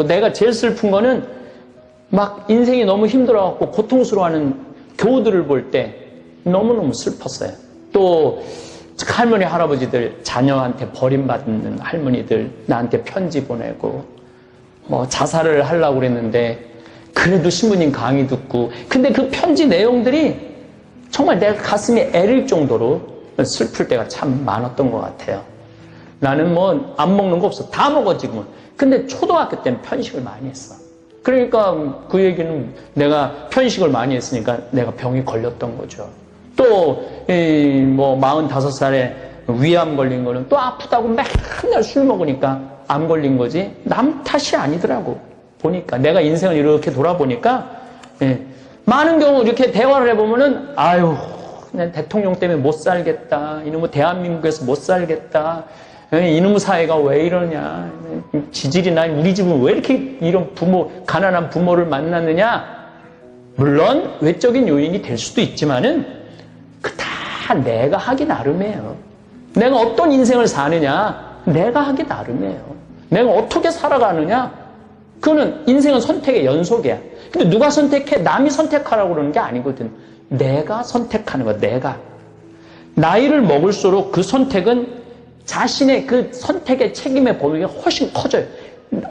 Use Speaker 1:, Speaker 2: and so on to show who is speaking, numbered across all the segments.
Speaker 1: 내가 제일 슬픈 거는 막 인생이 너무 힘들어갖고 고통스러워하는 교우들을 볼 때 너무너무 슬펐어요. 또 할머니, 할아버지들, 자녀한테 버림받는 할머니들 나한테 편지 보내고 뭐 자살을 하려고 그랬는데 그래도 신부님 강의 듣고, 근데 그 편지 내용들이 정말 내가 가슴이 애릴 정도로 슬플 때가 참 많았던 것 같아요. 나는 뭐 안 먹는 거 없어. 다 먹어 지금은. 근데 초등학교 때는 편식을 많이 했어. 그러니까 그 얘기는 내가 편식을 많이 했으니까 내가 병이 걸렸던 거죠. 또 뭐 45살에 위암 걸린 거는 또 아프다고 맨날 술 먹으니까 암 걸린 거지 남 탓이 아니더라고. 보니까 내가 인생을 이렇게 돌아보니까 많은 경우 이렇게 대화를 해보면은 아유 그냥 대통령 때문에 못 살겠다, 이놈의 대한민국에서 못 살겠다, 이놈의 사회가 왜 이러냐, 지질이나 우리 집은 왜 이렇게 이런 부모, 가난한 부모를 만났느냐. 물론 외적인 요인이 될 수도 있지만은 그 다 내가 하기 나름이에요. 내가 어떤 인생을 사느냐 내가 하기 나름이에요. 내가 어떻게 살아가느냐 그거는 인생은 선택의 연속이야. 근데 누가 선택해? 남이 선택하라고 그러는 게 아니거든. 내가 선택하는 거야. 내가. 나이를 먹을수록 그 선택은 자신의 그 선택의 책임의 범위가 훨씬 커져요.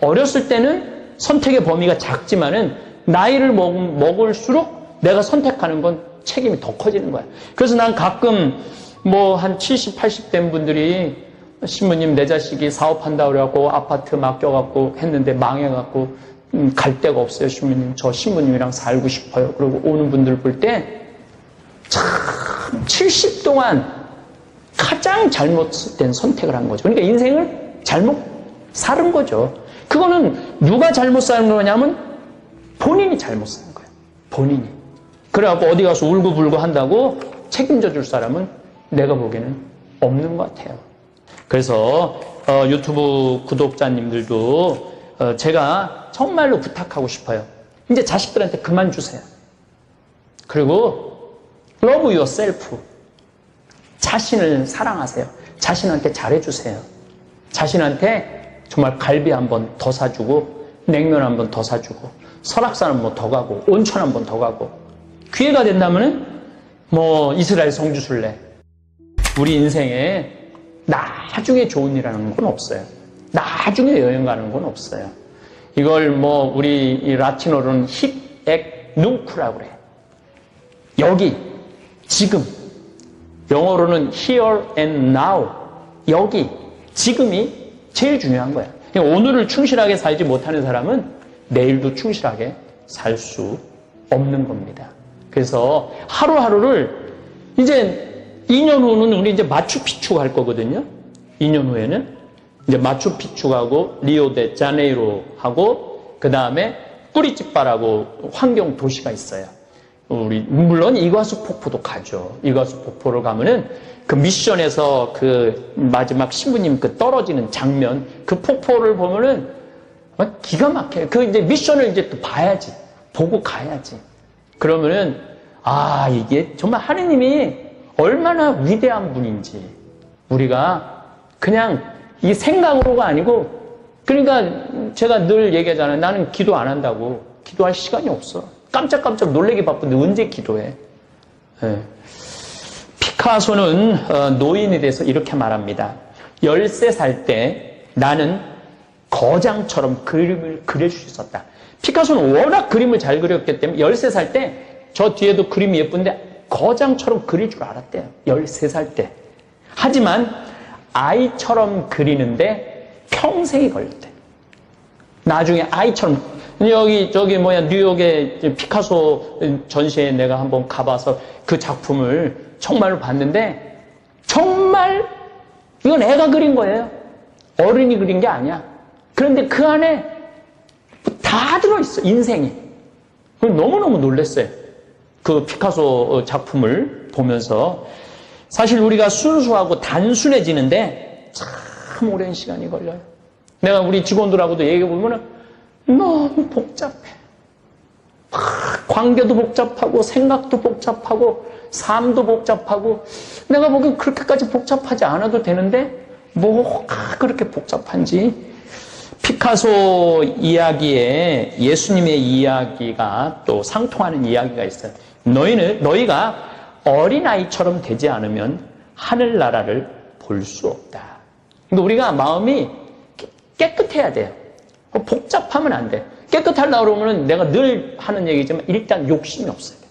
Speaker 1: 어렸을 때는 선택의 범위가 작지만은 나이를 먹을수록 내가 선택하는 건 책임이 더 커지는 거야. 그래서 난 가끔 뭐 한 70, 80 된 분들이 신부님 내 자식이 사업한다고 그래갖고 아파트 맡겨갖고 했는데 망해갖고 갈 데가 없어요. 신부님 저 신부님이랑 살고 싶어요. 그리고 오는 분들 볼 때 참 70 동안 가장 잘못된 선택을 한 거죠. 그러니까 인생을 잘못 살은 거죠. 그거는 누가 잘못 사는 거냐면 본인이 잘못 사는 거예요. 본인이. 그래갖고 어디 가서 울고불고 한다고 책임져 줄 사람은 내가 보기에는 없는 것 같아요. 그래서 유튜브 구독자님들도 제가 정말로 부탁하고 싶어요. 이제 자식들한테 그만 주세요. 그리고 love yourself. 자신을 사랑하세요. 자신한테 잘해주세요. 자신한테 정말 갈비 한 번 더 사주고 냉면 한 번 더 사주고 설악산 한 번 더 가고 온천 한 번 더 가고 기회가 된다면은 뭐 이스라엘 성지순례. 우리 인생에 나중에 좋은 일하는 건 없어요. 나중에 여행 가는 건 없어요. 이걸 뭐 우리 이 라틴어로는 힙, 액, 눅쿠라고 그래. 여기, 지금. 영어로는 here and now. 여기, 지금이 제일 중요한 거야. 그러니까 오늘을 충실하게 살지 못하는 사람은 내일도 충실하게 살 수 없는 겁니다. 그래서 하루하루를 이제 2년 후는 우리 이제 마추픽추 갈 거거든요. 2년 후에는 이제 마추픽추 가고 리오데자네이로 하고 그 다음에 꾸리찌빠라고 환경 도시가 있어요. 우리 물론 이과수 폭포도 가죠. 이과수 폭포를 가면은 그 미션에서 그 마지막 신부님 그 떨어지는 장면, 그 폭포를 보면은 기가 막혀요. 그 이제 미션을 이제 또 봐야지, 보고 가야지. 그러면은 아 이게 정말 하느님이 얼마나 위대한 분인지 우리가 그냥 이 생각으로가 아니고, 그러니까 제가 늘 얘기하잖아요. 나는 기도 안 한다고. 기도할 시간이 없어. 깜짝깜짝 놀래기 바쁜데 언제 기도해? 네. 피카소는 노인에 대해서 이렇게 말합니다. 13살 때 나는 거장처럼 그림을 그릴 수 있었다. 피카소는 워낙 그림을 잘 그렸기 때문에 13살 때 저 뒤에도 그림이 예쁜데 거장처럼 그릴 줄 알았대요. 13살 때. 하지만 아이처럼 그리는데 평생이 걸렸대요. 나중에 아이처럼 저기 뉴욕의 피카소 전시회에 내가 한번 가봐서 그 작품을 정말로 봤는데 정말 이건 애가 그린 거예요. 어른이 그린 게 아니야. 그런데 그 안에 다 들어있어. 인생이. 너무너무 놀랐어요. 그 피카소 작품을 보면서. 사실 우리가 순수하고 단순해지는데 참 오랜 시간이 걸려요. 내가 우리 직원들하고도 얘기해보면 너무 복잡해. 관계도 복잡하고 생각도 복잡하고 삶도 복잡하고 내가 보기엔 그렇게까지 복잡하지 않아도 되는데 뭐가 그렇게 복잡한지 피카소 이야기에 예수님의 이야기가 또 상통하는 이야기가 있어요. 너희가 어린아이처럼 되지 않으면 하늘나라를 볼 수 없다. 그러니까 우리가 마음이 깨끗해야 돼요. 복잡하면 안 돼. 깨끗하려고 그러면 내가 늘 하는 얘기지만 일단 욕심이 없어야 돼.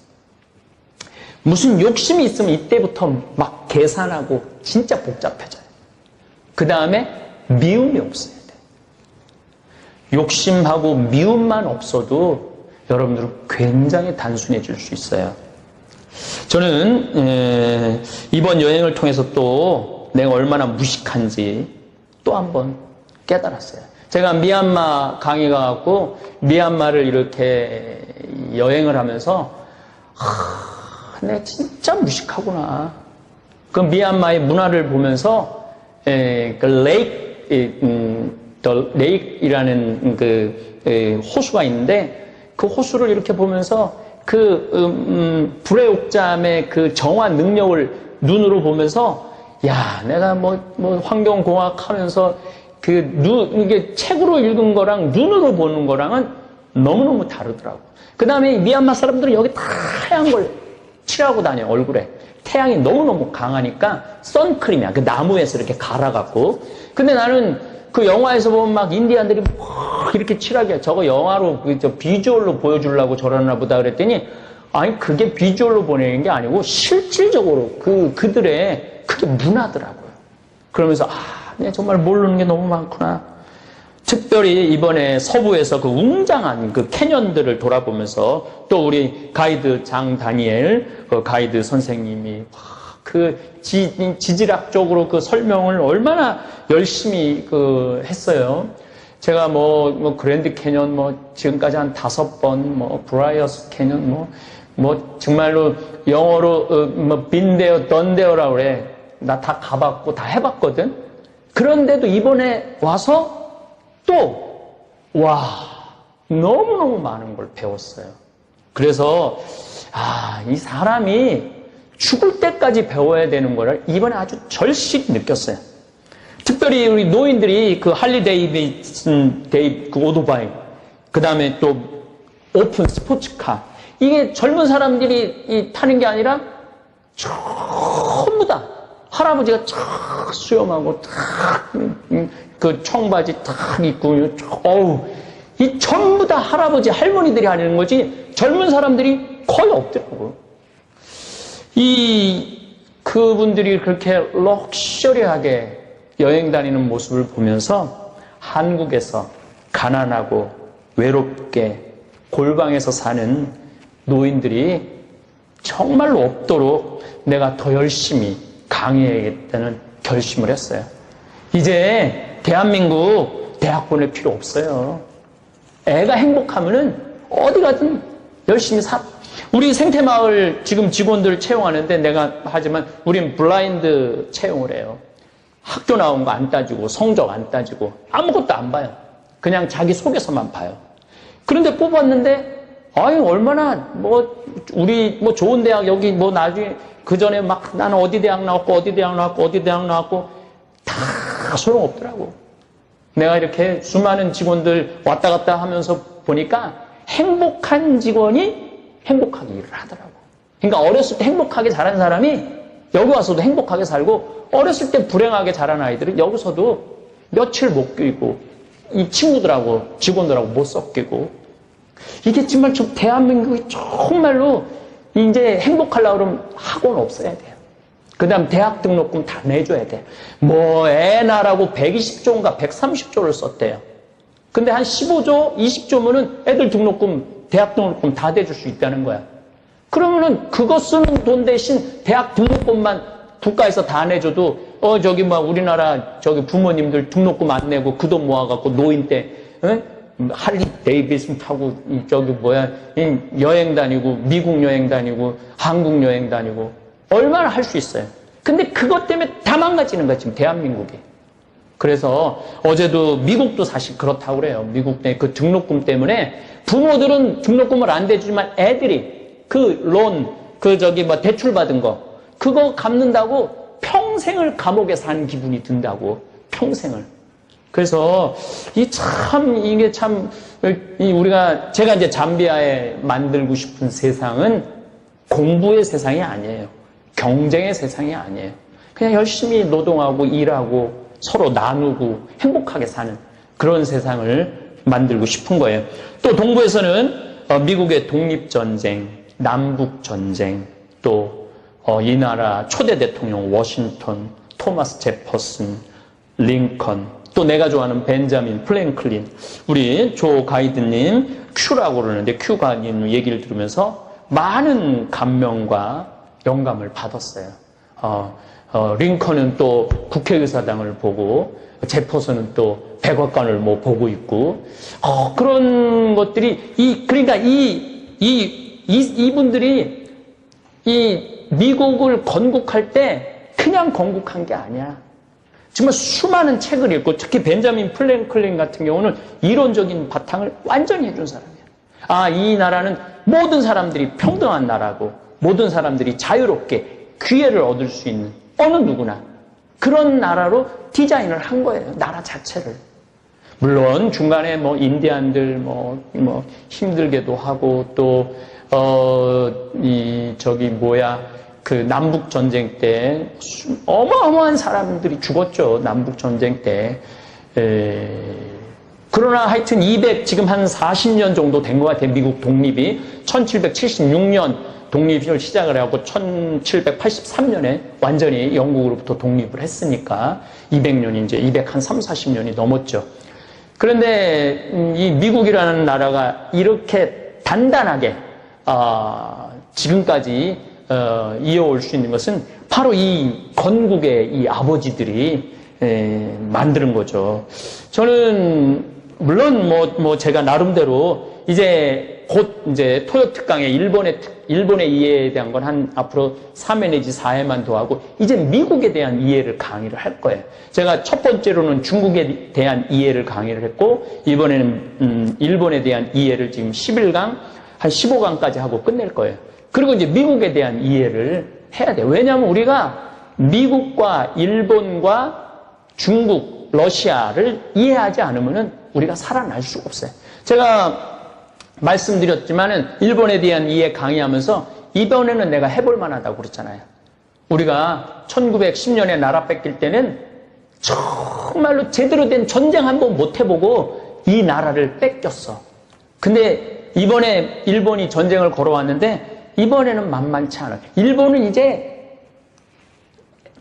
Speaker 1: 무슨 욕심이 있으면 이때부터 막 계산하고 진짜 복잡해져요. 그 다음에 미움이 없어야 돼. 욕심하고 미움만 없어도 여러분들은 굉장히 단순해질 수 있어요. 저는 이번 여행을 통해서 또 내가 얼마나 무식한지 또 한번 깨달았어요. 제가 미얀마 강의 가갖고 미얀마를 이렇게 여행을 하면서 내가 진짜 무식하구나. 그 미얀마의 문화를 보면서 레이크이라는 그 호수가 있는데 그 호수를 이렇게 보면서 불의 옥잠의 그 정화 능력을 눈으로 보면서 야, 내가 뭐 환경공학 하면서 이게 책으로 읽은 거랑 눈으로 보는 거랑은 너무너무 다르더라고. 그 다음에 미얀마 사람들은 여기 다 하얀 걸 칠하고 다녀, 얼굴에. 태양이 너무너무 강하니까 선크림이야. 그 나무에서 이렇게 갈아갖고. 근데 나는 그 영화에서 보면 막 인디안들이 막 이렇게 칠하게 저거 영화로 비주얼로 보여주려고 저러나 보다 그랬더니 아니 그게 비주얼로 보내는 게 아니고 실질적으로 그들의 그게 문화더라고요. 그러면서 내가 정말 모르는 게 너무 많구나. 특별히 이번에 서부에서 그 웅장한 그 캐년들을 돌아보면서 또 우리 가이드 장다니엘 그 가이드 선생님이 지질학적으로 그 설명을 얼마나 열심히 했어요. 제가 그랜드 캐년 지금까지 한 5번 브라이어스 캐년 정말로 영어로 빈데어 던데어라고 그래. 나 다 가봤고 다 해봤거든. 그런데도 이번에 와서 너무너무 많은 걸 배웠어요. 그래서 이 사람이 죽을 때까지 배워야 되는 거를 이번에 아주 절실히 느꼈어요. 특별히 우리 노인들이 그 할리 데이비슨 그 오토바이, 그 다음에 또 오픈 스포츠카, 이게 젊은 사람들이 타는 게 아니라 전부 다 할아버지가 탁 수염하고 탁 그 청바지 탁 입고 이 전부 다 할아버지 할머니들이 하는 거지 젊은 사람들이 거의 없더라고요. 그분들이 그렇게 럭셔리하게 여행 다니는 모습을 보면서 한국에서 가난하고 외롭게 골방에서 사는 노인들이 정말로 없도록 내가 더 열심히 강의해야겠다는 결심을 했어요. 이제 대한민국 대학 보낼 필요 없어요. 애가 행복하면은 어디 가든 열심히 우리 생태마을 지금 직원들 채용하는데 내가 하지만 우린 블라인드 채용을 해요. 학교 나온 거 안 따지고 성적 안 따지고 아무것도 안 봐요. 그냥 자기 속에서만 봐요. 그런데 뽑았는데 얼마나 우리 좋은 대학 여기 나중에 그 전에 막 나는 어디 대학 나왔고 어디 대학 나왔고 다 소용없더라고. 내가 이렇게 수많은 직원들 왔다 갔다 하면서 보니까 행복한 직원이 행복하게 일을 하더라고. 그러니까 어렸을 때 행복하게 자란 사람이 여기 와서도 행복하게 살고 어렸을 때 불행하게 자란 아이들은 여기서도 며칠 못 끼고 이 친구들하고 직원들하고 못 섞이고 이게 정말 대한민국이 정말로 이제 행복하려고 그러면 학원 없어야 돼요. 그 다음 대학 등록금 다 내줘야 돼. 애 나라고 120조인가 130조를 썼대요. 근데 한 15조, 20조면은 애들 등록금, 대학 등록금 다 대줄 수 있다는 거야. 그러면은 그거 쓰는 돈 대신 대학 등록금만 국가에서 다 내줘도 우리나라 부모님들 등록금 안 내고 그 돈 모아갖고 노인 때 할리 데이비슨 타고 여행 다니고 미국 여행 다니고 한국 여행 다니고 얼마나 할 수 있어요. 근데 그것 때문에 다 망가지는 거야 지금 대한민국이. 그래서 어제도 미국도 사실 그렇다고 그래요. 미국 내 그 등록금 때문에 부모들은 등록금을 안 대주지만 애들이 대출 받은 거 그거 갚는다고 평생을 감옥에 산 기분이 든다고. 평생을. 그래서 이게 참 제가 이제 잠비아에 만들고 싶은 세상은 공부의 세상이 아니에요. 경쟁의 세상이 아니에요. 그냥 열심히 노동하고 일하고 서로 나누고 행복하게 사는 그런 세상을 만들고 싶은 거예요. 또 동부에서는 미국의 독립전쟁, 남북전쟁, 또 이 나라 초대 대통령 워싱턴, 토마스 제퍼슨, 링컨, 또 내가 좋아하는 벤자민 프랭클린, 우리 조 가이드님 큐라고 그러는데 큐 가이드님 얘기를 들으면서 많은 감명과 영감을 받았어요. 링컨은 또 국회의사당을 보고 제퍼슨은 또 백악관을 보고 있고 그런 것들이 그러니까 이분들이 이 미국을 건국할 때 그냥 건국한 게 아니야. 정말 수많은 책을 읽고 특히 벤자민 프랭클린 같은 경우는 이론적인 바탕을 완전히 해준 사람이야. 이 나라는 모든 사람들이 평등한 나라고 모든 사람들이 자유롭게 기회를 얻을 수 있는 어느 누구나 그런 나라로 디자인을 한 거예요. 나라 자체를. 물론 중간에 인디안들 힘들게도 하고 또 그 남북 전쟁 때 어마어마한 사람들이 죽었죠. 남북 전쟁 때. 그러나 하여튼 지금 한 40년 정도 된 것 같아요. 미국 독립이 1776년 독립을 시작을 하고 1783년에 완전히 영국으로부터 독립을 했으니까 200년이 이제 240년이 넘었죠. 그런데 이 미국이라는 나라가 이렇게 단단하게 지금까지 이어올 수 있는 것은 바로 이 건국의 이 아버지들이 만드는 거죠. 저는 물론 제가 나름대로 곧 토요 특강에 일본의 이해에 대한 건 앞으로 3회 내지 4회만 더 하고 이제 미국에 대한 이해를 강의를 할 거예요. 제가 첫 번째로는 중국에 대한 이해를 강의를 했고 이번에는 일본에 대한 이해를 지금 11강 한 15강까지 하고 끝낼 거예요. 그리고 이제 미국에 대한 이해를 해야 돼요. 왜냐하면 우리가 미국과 일본과 중국, 러시아를 이해하지 않으면 우리가 살아날 수가 없어요. 제가 말씀드렸지만은 일본에 대한 이해 강의하면서 이번에는 내가 해볼 만하다고 그랬잖아요. 우리가 1910년에 나라 뺏길 때는 정말로 제대로 된 전쟁 한번 못 해보고 이 나라를 뺏겼어. 근데 이번에 일본이 전쟁을 걸어왔는데 이번에는 만만치 않아요. 일본은 이제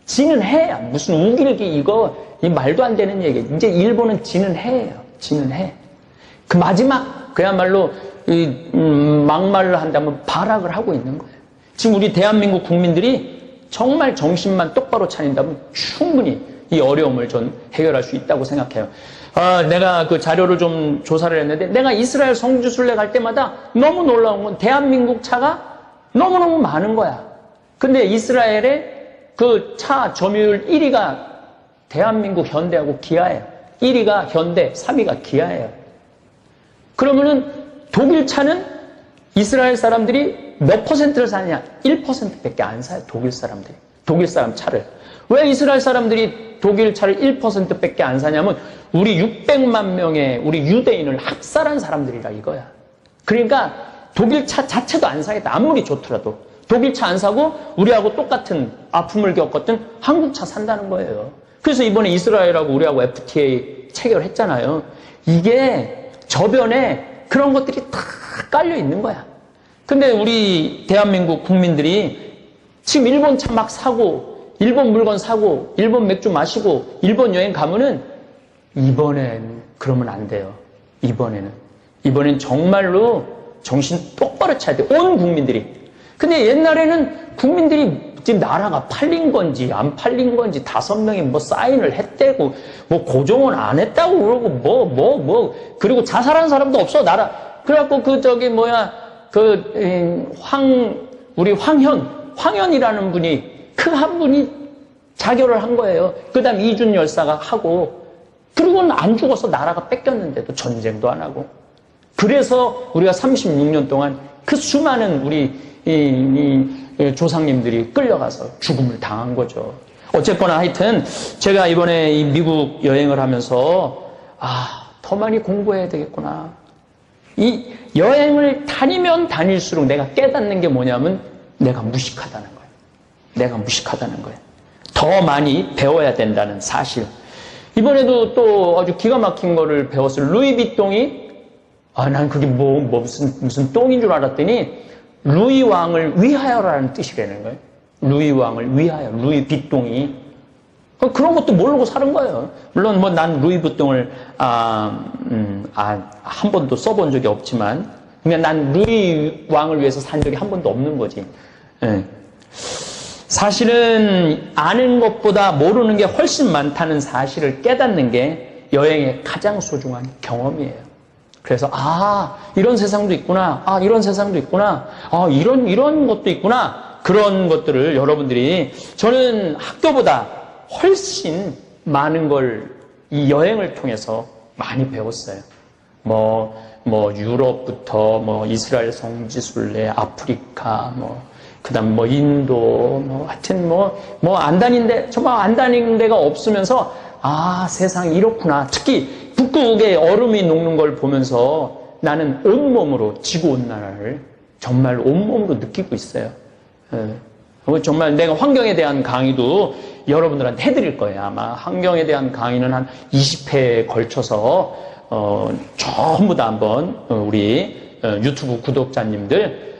Speaker 1: 지는 해야 무슨 우길기 이 말도 안 되는 얘기예요. 이제 일본은 지는 해예요. 지는 해. 그 마지막 그야말로 막말을 한다면 발악을 하고 있는 거예요. 지금 우리 대한민국 국민들이 정말 정신만 똑바로 차린다면 충분히 이 어려움을 전 해결할 수 있다고 생각해요. 내가 그 자료를 좀 조사를 했는데 내가 이스라엘 성지순례 갈 때마다 너무 놀라운 건 대한민국 차가 너무너무 많은 거야. 근데 이스라엘의 그 차 점유율 1위가 대한민국 현대하고 기아예요. 1위가 현대, 3위가 기아예요. 그러면은 독일 차는 이스라엘 사람들이 몇 퍼센트를 사느냐? 1%밖에 안 사요. 독일 사람들이. 독일 사람 차를. 왜 이스라엘 사람들이 독일 차를 1%밖에 안 사냐면 우리 600만 명의 우리 유대인을 학살한 사람들이라 이거야. 그러니까 독일 차 자체도 안 사겠다. 아무리 좋더라도. 독일 차 안 사고 우리하고 똑같은 아픔을 겪었던 한국 차 산다는 거예요. 그래서 이번에 이스라엘하고 우리하고 FTA 체결했잖아요. 이게 저변에 그런 것들이 다 깔려 있는 거야. 근데 우리 대한민국 국민들이 지금 일본 차 막 사고, 일본 물건 사고, 일본 맥주 마시고, 일본 여행 가면은 이번엔 그러면 안 돼요. 이번엔 정말로 정신 똑바로 차야 돼. 온 국민들이. 근데 옛날에는 국민들이 지금 나라가 팔린 건지 안 팔린 건지 5명이 사인을 했대고 고정은 안 했다고 그러고 그리고 자살한 사람도 없어 나라. 그래갖고 우리 황현이라는 분이 그 한 분이 자결을 한 거예요. 그 다음 이준 열사가 하고 그리고는 안 죽어서 나라가 뺏겼는데도 전쟁도 안 하고. 그래서 우리가 36년 동안 그 수많은 우리 조상님들이 끌려가서 죽음을 당한 거죠. 어쨌거나 하여튼 제가 이번에 이 미국 여행을 하면서 더 많이 공부해야 되겠구나. 이 여행을 다니면 다닐수록 내가 깨닫는 게 뭐냐면 내가 무식하다는 거예요. 내가 무식하다는 거예요. 더 많이 배워야 된다는 사실. 이번에도 또 아주 기가 막힌 거를 배웠어요. 루이비통이 난 그게 무슨 똥인 줄 알았더니 루이 왕을 위하여라는 뜻이라는 거예요. 루이 왕을 위하여, 루이 빗똥이. 그런 것도 모르고 사는 거예요. 물론 난 루이 빗똥을 한 번도 써본 적이 없지만 그냥 난 루이 왕을 위해서 산 적이 한 번도 없는 거지. 예. 사실은 아는 것보다 모르는 게 훨씬 많다는 사실을 깨닫는 게 여행의 가장 소중한 경험이에요. 그래서 이런 세상도 있구나. 이런 세상도 있구나. 이런 것도 있구나. 그런 것들을 여러분들이 저는 학교보다 훨씬 많은 걸 이 여행을 통해서 많이 배웠어요. 유럽부터 이스라엘 성지순례, 아프리카, 그다음 인도, 하여튼 안 다닌 정말 안 다닌 데가 없으면서 세상이 이렇구나. 특히 북극에 얼음이 녹는 걸 보면서 나는 온몸으로 지구온난화를 정말 온몸으로 느끼고 있어요. 정말 내가 환경에 대한 강의도 여러분들한테 해드릴 거예요. 아마 환경에 대한 강의는 한 20회에 걸쳐서 전부 다 한번 우리 유튜브 구독자님들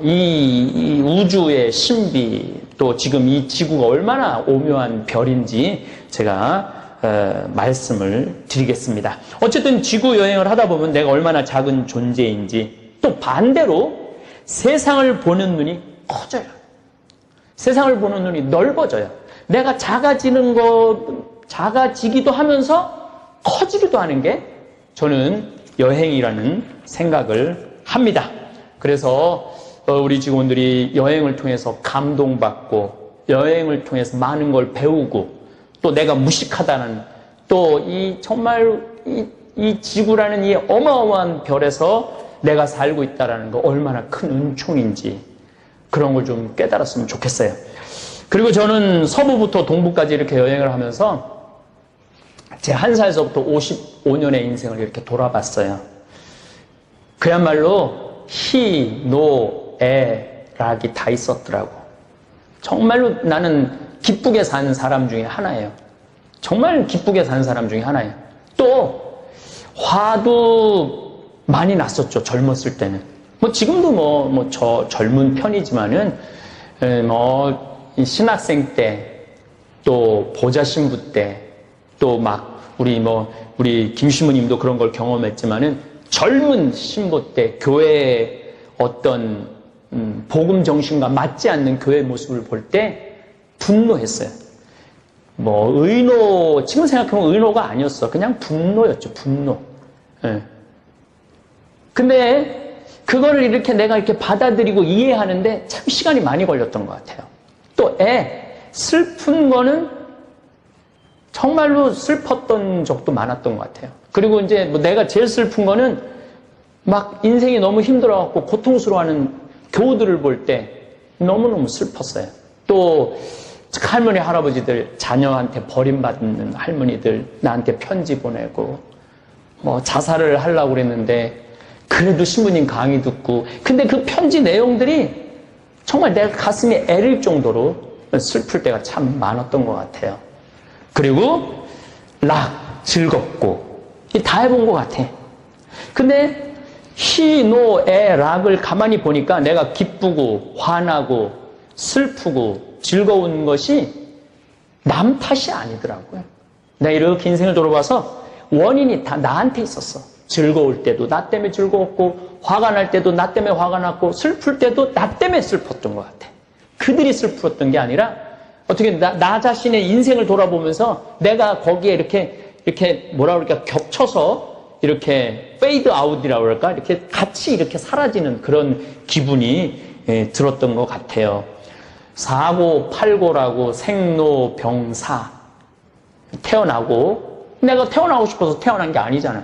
Speaker 1: 이 우주의 신비 또 지금 이 지구가 얼마나 오묘한 별인지 제가 말씀을 드리겠습니다. 어쨌든 지구 여행을 하다 보면 내가 얼마나 작은 존재인지 또 반대로 세상을 보는 눈이 커져요. 세상을 보는 눈이 넓어져요. 내가 작아지기도 하면서 커지기도 하는 게 저는 여행이라는 생각을 합니다. 그래서 우리 직원들이 여행을 통해서 감동받고 여행을 통해서 많은 걸 배우고 또 내가 무식하다는 또 정말 이 지구라는 이 어마어마한 별에서 내가 살고 있다는 거 얼마나 큰 은총인지 그런 걸 좀 깨달았으면 좋겠어요. 그리고 저는 서부부터 동부까지 이렇게 여행을 하면서 제 1살서부터 55년의 인생을 이렇게 돌아봤어요. 그야말로 희, 노, 애, 락이 다 있었더라고. 정말로 나는 기쁘게 산 사람 중에 하나예요. 정말 기쁘게 산 사람 중에 하나예요. 또 화도 많이 났었죠. 젊었을 때는. 지금도 저 젊은 편이지만은 이 신학생 때 또 보좌 신부 때 또 우리 김신부님도 그런 걸 경험했지만은 젊은 신부 때 교회의 어떤 복음 정신과 맞지 않는 교회 모습을 볼 때 분노했어요. 지금 생각하면 의노가 아니었어. 그냥 분노였죠, 분노. 예. 근데 그거를 내가 이렇게 받아들이고 이해하는데 참 시간이 많이 걸렸던 것 같아요. 또 슬픈 거는 정말로 슬펐던 적도 많았던 것 같아요. 그리고 이제 내가 제일 슬픈 거는 인생이 너무 힘들어갖고 고통스러워하는 교우들을 볼 때 너무너무 슬펐어요. 또 할머니, 할아버지들, 자녀한테 버림받는 할머니들 나한테 편지 보내고 자살을 하려고 그랬는데 그래도 신부님 강의 듣고 근데 그 편지 내용들이 정말 내가 가슴이 애릴 정도로 슬플 때가 참 많았던 것 같아요. 그리고 즐겁고 다 해본 것 같아. 근데 희, 노, 애, 락을 가만히 보니까 내가 기쁘고 화나고 슬프고 즐거운 것이 남 탓이 아니더라고요. 내가 이렇게 인생을 돌아봐서 원인이 다 나한테 있었어. 즐거울 때도 나 때문에 즐거웠고 화가 날 때도 나 때문에 화가 났고 슬플 때도 나 때문에 슬펐던 것 같아. 그들이 슬펐던 게 아니라 어떻게 나 자신의 인생을 돌아보면서 내가 거기에 이렇게 뭐라 그럴까 겹쳐서 이렇게 페이드 아웃이라고 그럴까 이렇게 같이 이렇게 사라지는 그런 기분이 들었던 것 같아요. 사고 팔고라고 생로병사 태어나고 내가 태어나고 싶어서 태어난 게 아니잖아.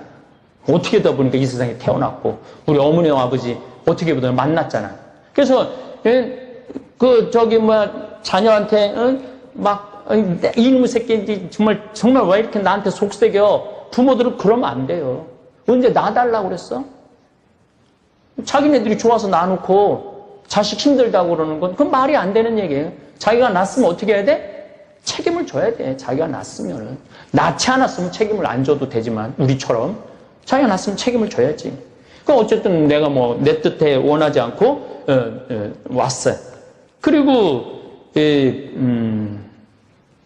Speaker 1: 어떻게 다 보니까 이 세상에 태어났고 우리 어머니와 아버지 어떻게 보면 만났잖아. 그래서 자녀한테 이놈의 새끼 정말 왜 이렇게 나한테 속삭여? 부모들은 그러면 안 돼요. 언제 놔달라고 그랬어? 자기네들이 좋아서 놔놓고 자식 힘들다고 그러는 건 그건 말이 안 되는 얘기예요. 자기가 낳았으면 어떻게 해야 돼? 책임을 져야 돼. 자기가 낳았으면은. 낳지 않았으면 책임을 안 져도 되지만 우리처럼 자기가 낳았으면 책임을 져야지. 그럼 어쨌든 내가 뭐 내 뜻에 원하지 않고 왔어요. 그리고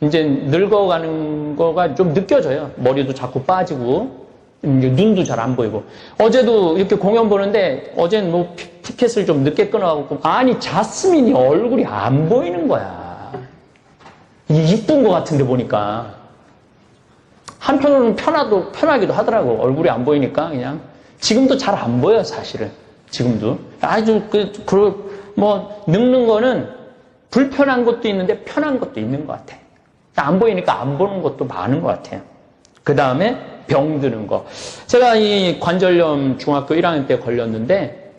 Speaker 1: 이제 늙어가는 거가 좀 느껴져요. 머리도 자꾸 빠지고 눈도 잘 안 보이고. 어제도 이렇게 공연 보는데 어제는 뭐 티켓을 좀 늦게 끊어갖고 아니 자스민이 얼굴이 안 보이는 거야. 이쁜 거 같은데 보니까 한편으로는 편하기도 하더라고. 얼굴이 안 보이니까 그냥 지금도 잘 안 보여 사실은. 지금도 아주 뭐 늙는 거는 불편한 것도 있는데 편한 것도 있는 것 같아. 안 보이니까 안 보는 것도 많은 것 같아요. 그 다음에 병드는 거. 제가 이 관절염 중학교 1학년 때 걸렸는데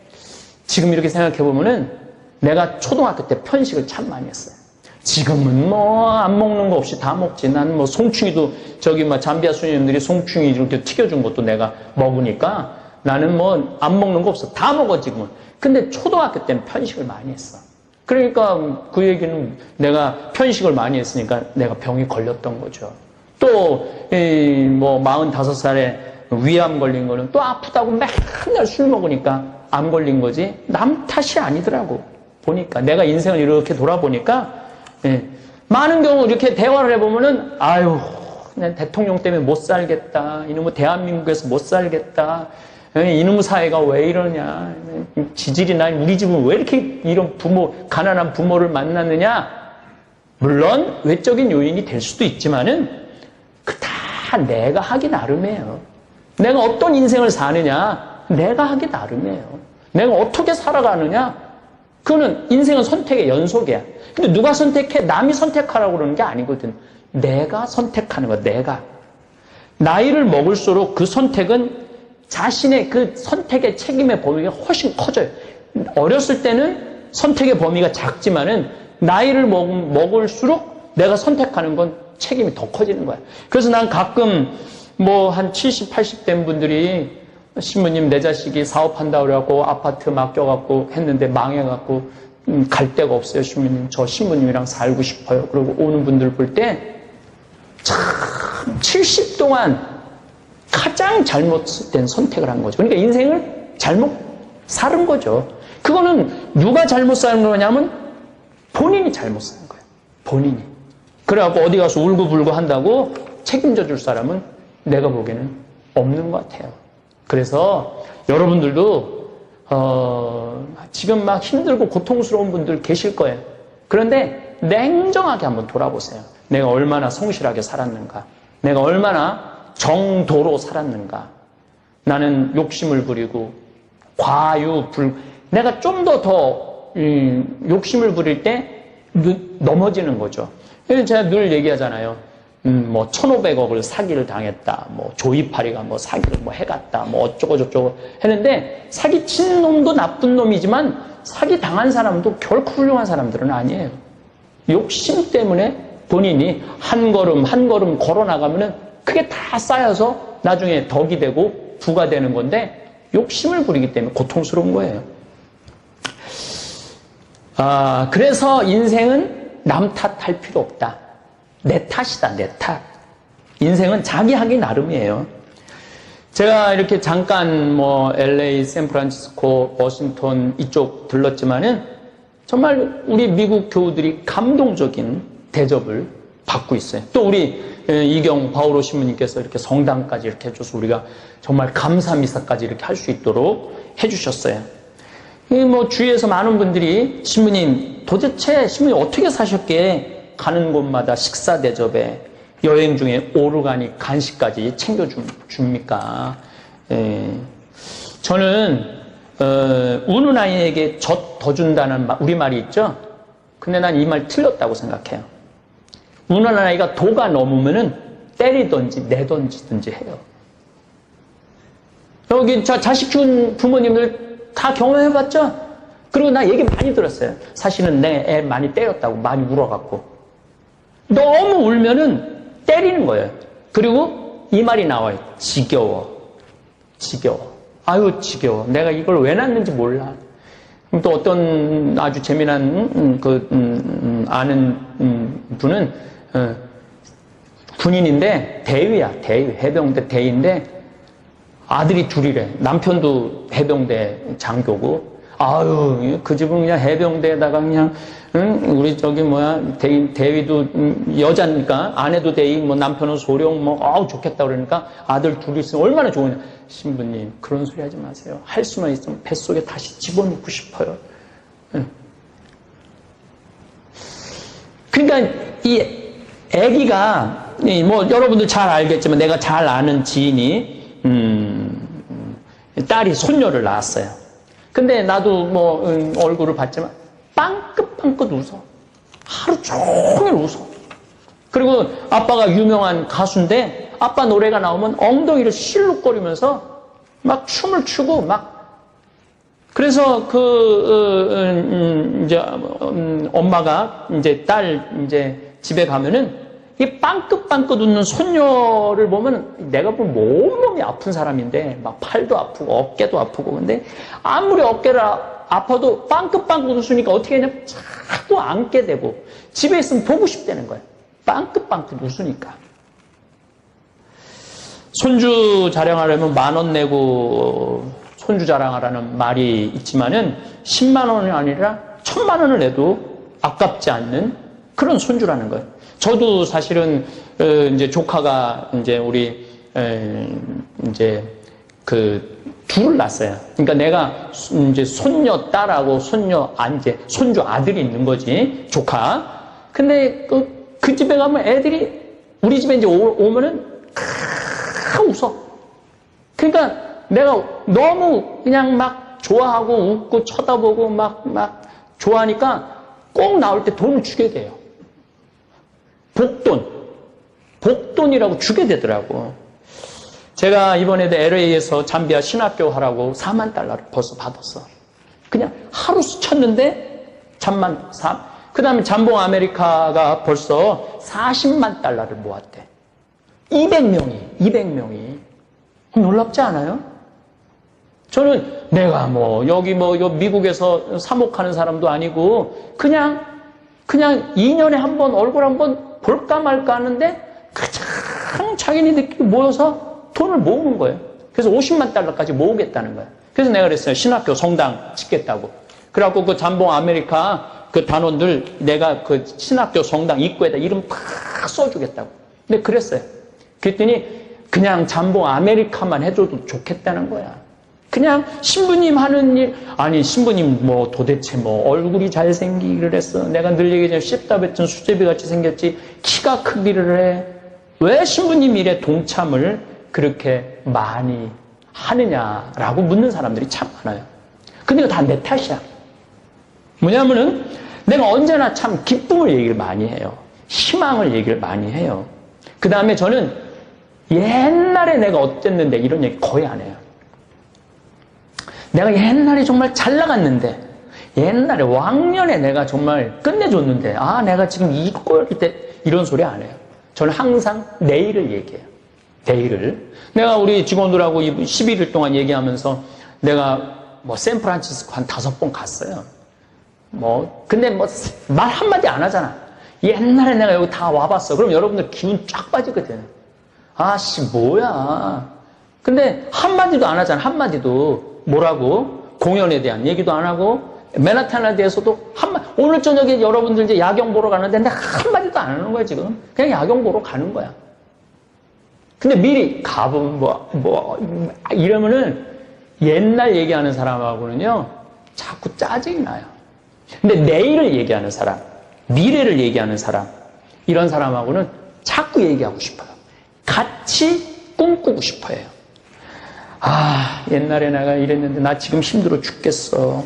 Speaker 1: 지금 이렇게 생각해 보면은 내가 초등학교 때 편식을 참 많이 했어요. 지금은 뭐 안 먹는 거 없이 다 먹지. 나는 뭐 송충이도 저기 막 잠비아 수녀님들이 송충이 이렇게 튀겨준 것도 내가 먹으니까 나는 뭐 안 먹는 거 없어. 다 먹어 지금은. 근데 초등학교 때는 편식을 많이 했어. 그러니까 그 얘기는 내가 편식을 많이 했으니까 내가 병이 걸렸던 거죠. 또 뭐 45살에 위암 걸린 거는 또 아프다고 맨날 술 먹으니까 암 걸린 거지 남 탓이 아니더라고. 보니까 내가 인생을 이렇게 돌아보니까 많은 경우 이렇게 대화를 해보면은 아유 난 대통령 때문에 못 살겠다. 이놈의 대한민국에서 못 살겠다. 이놈의 사회가 왜 이러냐. 지질이나 우리 집은 왜 이렇게 이런 가난한 부모를 만났느냐. 물론 외적인 요인이 될 수도 있지만은 그 다 내가 하기 나름이에요. 내가 어떤 인생을 사느냐 내가 하기 나름이에요. 내가 어떻게 살아가느냐 그거는 인생은 선택의 연속이야. 근데 누가 선택해? 남이 선택하라고 그러는 게 아니거든. 내가 선택하는 거야. 내가. 나이를 먹을수록 그 선택은 자신의 그 선택의 책임의 범위가 훨씬 커져요. 어렸을 때는 선택의 범위가 작지만은 나이를 먹을수록 내가 선택하는 건 책임이 더 커지는 거야. 그래서 난 가끔 뭐 한 70, 80 된 분들이 신부님 내 자식이 사업한다고 그래갖고 아파트 맡겨갖고 했는데 망해갖고 갈 데가 없어요. 신부님 저 신부님이랑 살고 싶어요. 그리고 오는 분들 볼 때 참 70 동안 가장 잘못된 선택을 한 거죠. 그러니까 인생을 잘못 살은 거죠. 그거는 누가 잘못 사는 거냐면 본인이 잘못 사는 거예요. 본인이. 그래갖고 어디 가서 울고불고 한다고 책임져 줄 사람은 내가 보기에는 없는 것 같아요. 그래서 여러분들도 지금 막 힘들고 고통스러운 분들 계실 거예요. 그런데 냉정하게 한번 돌아보세요. 내가 얼마나 성실하게 살았는가. 내가 얼마나 정도로 살았는가. 나는 욕심을 부리고 내가 좀 더 욕심을 부릴 때 넘어지는 거죠. 제가 늘 얘기하잖아요. 뭐 1,500억을 사기를 당했다. 뭐 조이파리가 뭐 사기를 뭐 해갔다. 뭐 어쩌고 저쩌고 했는데 사기 친 놈도 나쁜 놈이지만 사기 당한 사람도 결코 훌륭한 사람들은 아니에요. 욕심 때문에 본인이 한 걸음 한 걸음 걸어 나가면은 그게 다 쌓여서 나중에 덕이 되고 부가 되는 건데 욕심을 부리기 때문에 고통스러운 거예요. 그래서 인생은 남 탓할 필요 없다. 내 탓이다, 내 탓. 인생은 자기 하기 나름이에요. 제가 이렇게 잠깐 뭐 LA, 샌프란시스코, 워싱턴 이쪽 들렀지만은 정말 우리 미국 교우들이 감동적인 대접을 받고 있어요. 또 우리 이경 바오로 신부님께서 이렇게 성당까지 이렇게 해줘서 우리가 정말 감사 미사까지 이렇게 할 수 있도록 해주셨어요. 뭐 주위에서 많은 분들이 신부님 도대체 신부님 어떻게 사셨기에 가는 곳마다 식사 대접에 여행 중에 오르가닉 간식까지 챙겨줍니까? 저는 우는 아이에게 젖 더 준다는 우리말이 있죠? 근데 난 이 말 틀렸다고 생각해요. 우는 아이가 도가 넘으면은 때리든지 내던지든지 해요. 여기 자식 키운 부모님들 다 경험해봤죠? 그리고 나 얘기 많이 들었어요. 사실은 내 애 많이 때렸다고 많이 울어갖고. 너무 울면은 때리는 거예요. 그리고 이 말이 나와요. 지겨워. 지겨워. 아유, 지겨워. 내가 이걸 왜 낳는지 몰라. 또 어떤 아주 재미난, 아는, 분은, 군인인데, 대위야, 대위. 해병대 대위인데, 아들이 둘이래. 남편도 해병대 장교고, 아유, 그 집은 그냥 해병대에다가 그냥, 우리 대위도 여자니까, 아내도 대위, 뭐 남편은 소령, 뭐, 아우, 좋겠다 그러니까 아들 둘이 있으면 얼마나 좋으냐. 신부님, 그런 소리 하지 마세요. 할 수만 있으면 뱃속에 다시 집어넣고 싶어요. 그러니까, 이 아기가, 뭐, 여러분들 잘 알겠지만, 내가 잘 아는 지인이, 딸이 손녀를 낳았어요. 근데 나도 뭐, 얼굴을 봤지만, 빵긋빵긋 웃어. 하루 종일 웃어. 그리고 아빠가 유명한 가수인데, 아빠 노래가 나오면 엉덩이를 실룩거리면서 막 춤을 추고 막. 그래서 이제, 엄마가 이제 집에 가면은 이 빵긋빵긋 웃는 손녀를 보면 내가 보면 온몸이 아픈 사람인데 막 팔도 아프고 어깨도 아프고 근데 아무리 어깨가 아파도 빵긋빵긋 웃으니까 어떻게 하냐면 자꾸 안게 되고 집에 있으면 보고 싶다는 거예요. 빵긋빵긋 웃으니까. 손주 자랑하려면 10,000원 내고 손주 자랑하라는 말이 있지만은 10만 원이 아니라 1,000만 원을 내도 아깝지 않는 그런 손주라는 거예요. 저도 사실은 이제 조카가 이제 우리 이제 둘을 낳았어요. 그러니까 내가 이제 손녀 딸하고 손주 아들이 있는 거지 조카. 근데 그 집에 가면 애들이 우리 집에 이제 오면은 웃어. 그러니까 내가 너무 그냥 막 좋아하고 웃고 쳐다보고 막 좋아하니까 꼭 나올 때 돈을 주게 돼요. 복돈이라고 주게 되더라고. 제가 이번에도 LA에서 잠비아 신학교 하라고 4만 달러를 벌써 받았어. 그냥 하루 스쳤는데 그 다음에 잠봉 아메리카가 벌써 40만 달러를 모았대. 200명이. 놀랍지 않아요? 저는 내가 여기 미국에서 사목하는 사람도 아니고 그냥 2년에 한 번 얼굴 한번 볼까 말까 하는데 가장 자기네들끼리 모여서 돈을 모으는 거예요. 그래서 50만 달러까지 모으겠다는 거예요. 그래서 내가 그랬어요. 신학교 성당 짓겠다고. 그래갖고 그 잠봉 아메리카 그 단원들 내가 그 신학교 성당 입구에다 이름 팍 써주겠다고. 근데 그랬어요. 그랬더니 그냥 잠봉 아메리카만 해줘도 좋겠다는 거야. 그냥 신부님 하는 일, 아니 신부님 도대체 얼굴이 잘생기기를 했어. 내가 늘 얘기하잖아. 씹다 뱉은 수제비 같이 생겼지 키가 크기를 해. 왜 신부님 일에 동참을 그렇게 많이 하느냐라고 묻는 사람들이 참 많아요. 근데 이거 다 내 탓이야. 뭐냐면은 내가 언제나 참 기쁨을 얘기를 많이 해요. 희망을 얘기를 많이 해요. 그 다음에 저는 옛날에 내가 어땠는데 이런 얘기 거의 안 해요. 내가 옛날에 정말 잘 나갔는데, 옛날에 왕년에 내가 정말 끝내줬는데, 내가 지금 이걸 때 이런 소리 안 해요. 저는 항상 내일을 얘기해요. 내일을. 내가 우리 직원들하고 11일 동안 얘기하면서 내가 샌프란시스코 한 5번 갔어요. 근데 말 한마디 안 하잖아. 옛날에 내가 여기 다 와봤어. 그럼 여러분들 기운 쫙 빠지거든. 뭐야. 근데 한마디도 안 하잖아. 한마디도. 뭐라고? 공연에 대한 얘기도 안 하고, 맨하탄에 대해서도 오늘 저녁에 여러분들 이제 야경 보러 가는데 내가 한마디도 안 하는 거야, 지금. 그냥 야경 보러 가는 거야. 근데 미리 가보면 이러면은 옛날 얘기하는 사람하고는요, 자꾸 짜증이 나요. 근데 내일을 얘기하는 사람, 미래를 얘기하는 사람, 이런 사람하고는 자꾸 얘기하고 싶어요. 같이 꿈꾸고 싶어요. 옛날에 내가 이랬는데 나 지금 힘들어 죽겠어.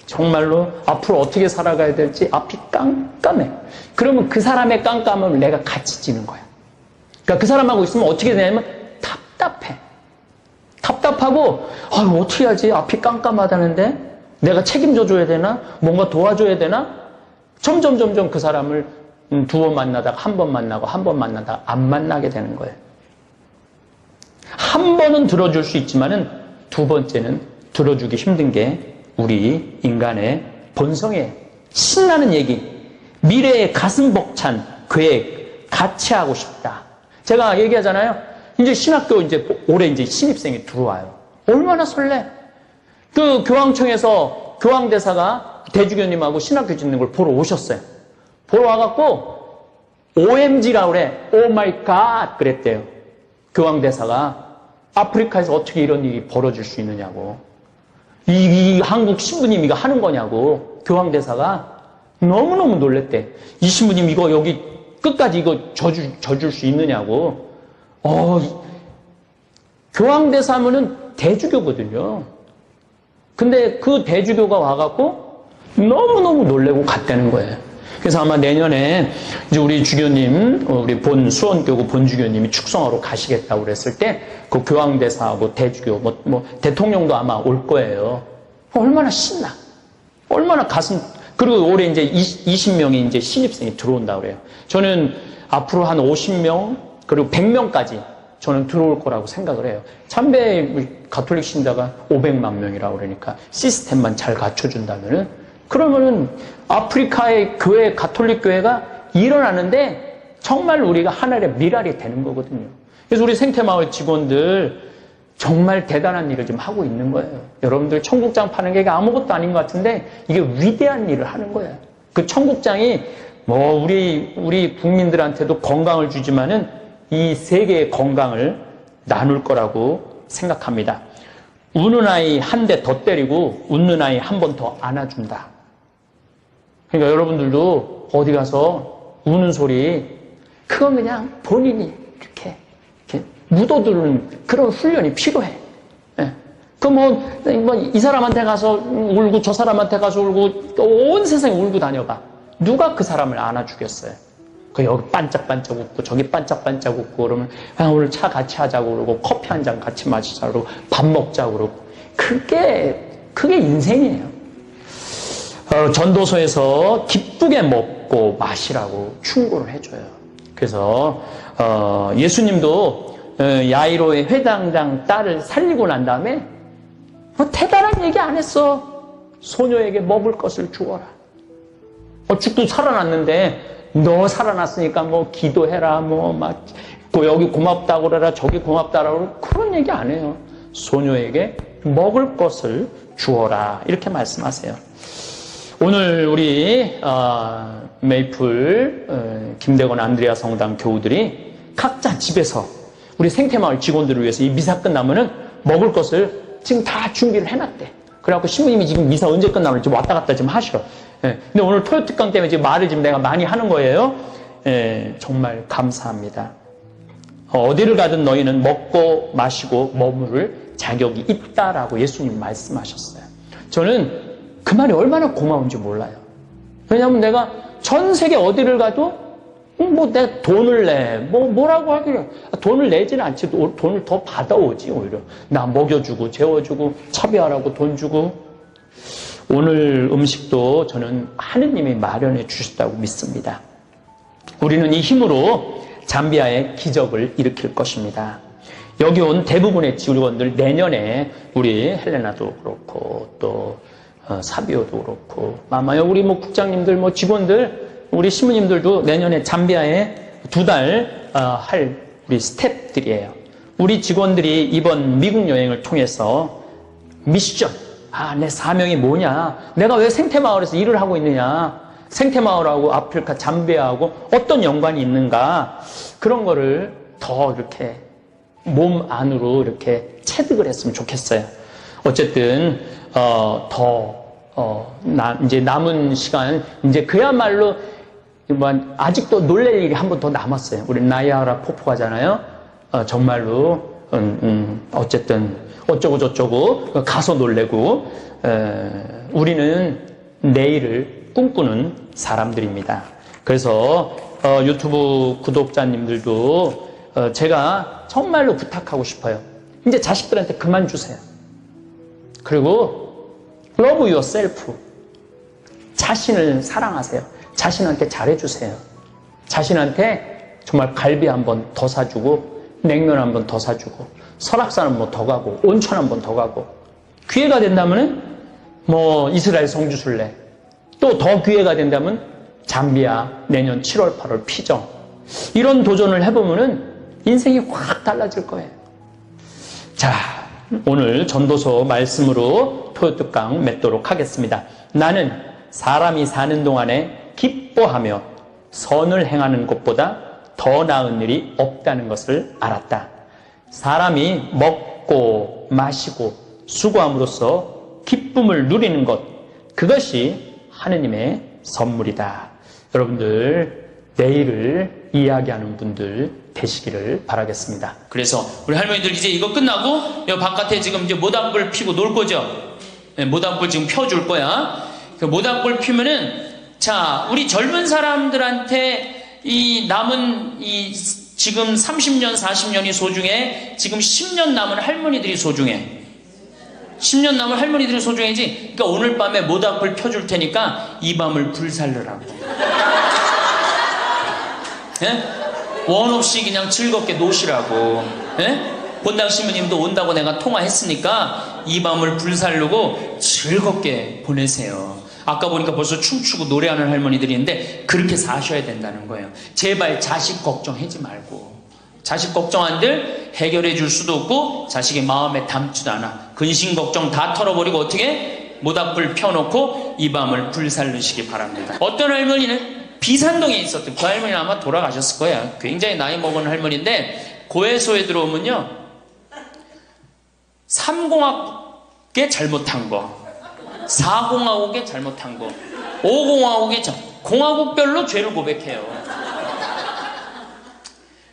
Speaker 1: 정말로 앞으로 어떻게 살아가야 될지 앞이 깜깜해. 그러면 그 사람의 깜깜함을 내가 같이 지는 거야. 그러니까 그 사람하고 있으면 어떻게 되냐면 답답해. 답답하고 어떻게 하지? 앞이 깜깜하다는데 내가 책임져 줘야 되나? 뭔가 도와줘야 되나? 점점 그 사람을 두 번 만나다가 한 번 만나고 한 번 만나다가 안 만나게 되는 거예요. 한 번은 들어줄 수 있지만은 두 번째는 들어주기 힘든 게 우리 인간의 본성에 신나는 얘기, 미래의 가슴 벅찬 계획, 같이 하고 싶다. 제가 얘기하잖아요. 이제 신학교 이제 올해 이제 신입생이 들어와요. 얼마나 설레. 그 교황청에서 교황대사가 대주교님하고 신학교 짓는 걸 보러 오셨어요. 보러 와갖고 OMG라고 그래. 오 마이 갓 그랬대요. 교황대사가 아프리카에서 어떻게 이런 일이 벌어질 수 있느냐고. 이 한국 신부님 이거 하는 거냐고. 교황대사가 너무너무 놀랬대. 이 신부님 이거 여기 끝까지 이거 져줄 수 있느냐고. 교황대사면은 대주교거든요. 근데 그 대주교가 와갖고 너무너무 놀래고 갔다는 거예요. 그래서 아마 내년에 이제 우리 주교님, 우리 본 수원교구 본주교님이 축성하러 가시겠다고 그랬을 때 그 교황대사하고 대주교, 대통령도 아마 올 거예요. 얼마나 신나. 얼마나 가슴, 그리고 올해 이제 20명이 이제 신입생이 들어온다고 그래요. 저는 앞으로 한 50명, 그리고 100명까지 저는 들어올 거라고 생각을 해요. 참배 가톨릭 신자가 500만 명이라고 그러니까 시스템만 잘 갖춰준다면은 그러면은 아프리카의 교회, 가톨릭 교회가 일어나는데 정말 우리가 하나의 미랄이 되는 거거든요. 그래서 우리 생태마을 직원들 정말 대단한 일을 지금 하고 있는 거예요. 여러분들 청국장 파는 게 아무것도 아닌 것 같은데 이게 위대한 일을 하는 거예요. 그 청국장이 우리 국민들한테도 건강을 주지만은 이 세계의 건강을 나눌 거라고 생각합니다. 우는 아이 한 대 더 때리고 웃는 아이 한 번 더 안아준다. 그러니까 여러분들도 어디 가서 우는 소리, 그건 그냥 본인이 이렇게 묻어두는 그런 훈련이 필요해. 예. 이 사람한테 가서 울고 저 사람한테 가서 울고 온 세상에 울고 다녀봐. 누가 그 사람을 안아주겠어요? 여기 반짝반짝 웃고 저기 반짝반짝 웃고 그러면 오늘 차 같이 하자고 그러고 커피 한 잔 같이 마시자고 그러고 밥 먹자고 그러고 그게 인생이에요. 전도서에서 기쁘게 먹고 마시라고 충고를 해줘요. 그래서 예수님도 야이로의 회당장 딸을 살리고 난 다음에 대단한 얘기 안 했어. 소녀에게 먹을 것을 주어라. 죽도 살아났는데 너 살아났으니까 기도해라 여기 고맙다고 그래라 저기 고맙다라고 그러라. 그런 얘기 안 해요. 소녀에게 먹을 것을 주어라 이렇게 말씀하세요. 오늘 우리 메이플 김대건 안드레아 성당 교우들이 각자 집에서 우리 생태마을 직원들을 위해서 이 미사 끝나면은 먹을 것을 지금 다 준비를 해놨대. 그래갖고 신부님이 지금 미사 언제 끝나는지 왔다 갔다 좀 하시러. 예. 근데 오늘 토요 특강 때문에 지금 말을 지금 내가 많이 하는 거예요. 예, 정말 감사합니다. 어디를 가든 너희는 먹고 마시고 머무를 자격이 있다라고 예수님 말씀하셨어요. 저는 그 말이 얼마나 고마운지 몰라요. 왜냐하면 내가 전 세계 어디를 가도 내가 돈을 내 뭐라고 하기를 돈을 내지는 않지. 돈을 더 받아오지. 오히려 나 먹여주고 재워주고 차비하라고 돈 주고. 오늘 음식도 저는 하느님이 마련해 주셨다고 믿습니다. 우리는 이 힘으로 잠비아의 기적을 일으킬 것입니다. 여기 온 대부분의 직원들 내년에 우리 헬레나도 그렇고 또 사비오도 그렇고 마마요 우리 국장님들 직원들 우리 신부님들도 내년에 잠비아에 2달 할 우리 스태프들이에요. 우리 직원들이 이번 미국 여행을 통해서 미션, 내 사명이 뭐냐? 내가 왜 생태마을에서 일을 하고 있느냐? 생태마을하고 아프리카 잠비아하고 어떤 연관이 있는가? 그런 거를 더 이렇게 몸 안으로 이렇게 체득을 했으면 좋겠어요. 어쨌든 이제 남은 시간 이제 그야말로 아직도 놀랄 일이 한 번 더 남았어요. 우리 나이아가라 폭포 가잖아요. 정말로 어쨌든 어쩌고 저쩌고 가서 놀래고 우리는 내일을 꿈꾸는 사람들입니다. 그래서 유튜브 구독자님들도 제가 정말로 부탁하고 싶어요. 이제 자식들한테 그만 주세요. 그리고 love yourself. 자신을 사랑하세요. 자신한테 잘해주세요. 자신한테 정말 갈비 한 번 더 사주고 냉면 한 번 더 사주고 설악산 한 번 더 가고 온천 한 번 더 가고 기회가 된다면은 뭐 이스라엘 성지순례 또 더 기회가 된다면 잠비아 내년 7월 8월 피정 이런 도전을 해보면은 인생이 확 달라질 거예요. 자, 오늘 전도서 말씀으로 토요특강 맺도록 하겠습니다. 나는 사람이 사는 동안에 기뻐하며 선을 행하는 것보다 더 나은 일이 없다는 것을 알았다. 사람이 먹고 마시고 수고함으로써 기쁨을 누리는 것, 그것이 하느님의 선물이다. 여러분들 내일을 이야기하는 분들 되시기를 바라겠습니다. 그래서 우리 할머니들 이제 이거 끝나고 여 바깥에 지금 이제 모닥불 피고 놀 거죠? 네, 모닥불 지금 펴줄 거야. 그 모닥불 피면은 자, 우리 젊은 사람들한테 이 남은 이 지금 30년, 40년이 소중해. 지금 10년 남은 할머니들이 소중해. 10년 남은 할머니들이 소중해지. 그러니까 오늘 밤에 모닥불 펴줄 테니까 이 밤을 불살르라고. 예? 원 없이 그냥 즐겁게 노시라고. 예? 본당 신부님도 온다고 내가 통화했으니까 이 밤을 불살르고 즐겁게 보내세요. 아까 보니까 벌써 춤추고 노래하는 할머니들이 있는데 그렇게 사셔야 된다는 거예요. 제발 자식 걱정하지 말고. 자식 걱정한들 해결해 줄 수도 없고 자식의 마음에 담지도 않아. 근심 걱정 다 털어버리고 어떻게? 모닥불 펴놓고 이 밤을 불살르시기 바랍니다. 어떤 할머니는 비산동에 있었던 그 할머니는 아마 돌아가셨을 거야. 굉장히 나이 먹은 할머니인데 고해소에 들어오면요 3공학에 잘못한 거 4공화국에 잘못한 거 5공화국에 공화국별로 죄를 고백해요.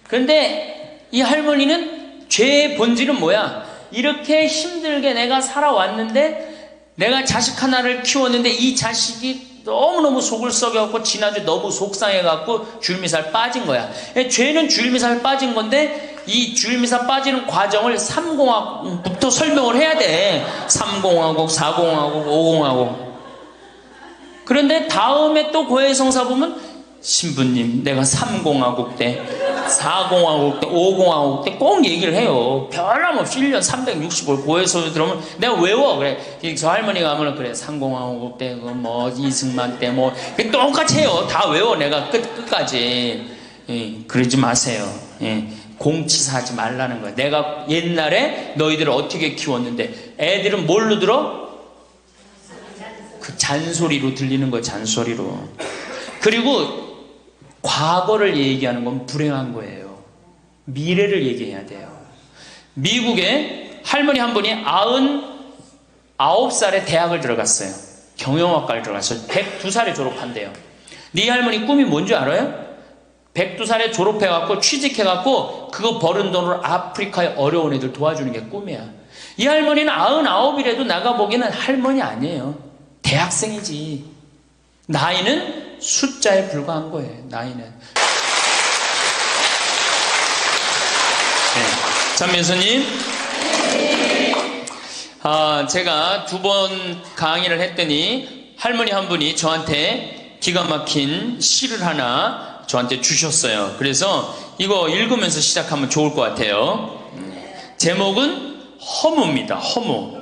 Speaker 1: 그런데 이 할머니는 죄의 본질은 뭐야? 이렇게 힘들게 내가 살아왔는데 내가 자식 하나를 키웠는데 이 자식이 너무너무 속을 썩여갖고 지난주 너무 속상해갖고 줄미살 빠진 거야. 죄는 줄미살 빠진 건데 이 줄미살 빠지는 과정을 3공화국부터 설명을 해야 돼. 3공화국, 4공화국, 5공화국. 그런데 다음에 또 고해성사 보면 신부님 내가 3공화국 때 4공화국 때 5공화국 때 꼭 얘기를 해요. 변함없이 1년 365일 고해소에 들어오면 내가 외워. 그래 저 할머니가 하면 그래 3공화국 때 뭐 이승만 때 뭐 똑같이 해요. 다 외워 내가 끝까지. 예, 그러지 마세요. 예. 공치사하지 말라는 거야. 내가 옛날에 너희들을 어떻게 키웠는데 애들은 뭘로 들어? 그 잔소리로 들리는 거야. 잔소리로. 그리고 과거를 얘기하는 건 불행한 거예요. 미래를 얘기해야 돼요. 미국에 할머니 한 분이 99살에 대학을 들어갔어요. 경영학과를 들어갔어요. 102살에 졸업한대요. 네 할머니 꿈이 뭔지 알아요? 102살에 졸업해갖고 취직해갖고 그거 버는 돈으로 아프리카의 어려운 애들 도와주는 게 꿈이야. 이 할머니는 99이라도 나가보기에는 할머니 아니에요. 대학생이지. 나이는 숫자에 불과한 거예요. 나이는. 네. 참면수님, 제가 2번 강의를 했더니 할머니 한 분이 저한테 기가 막힌 시를 하나 저한테 주셨어요. 그래서 이거 읽으면서 시작하면 좋을 것 같아요. 제목은 허무입니다. 허무.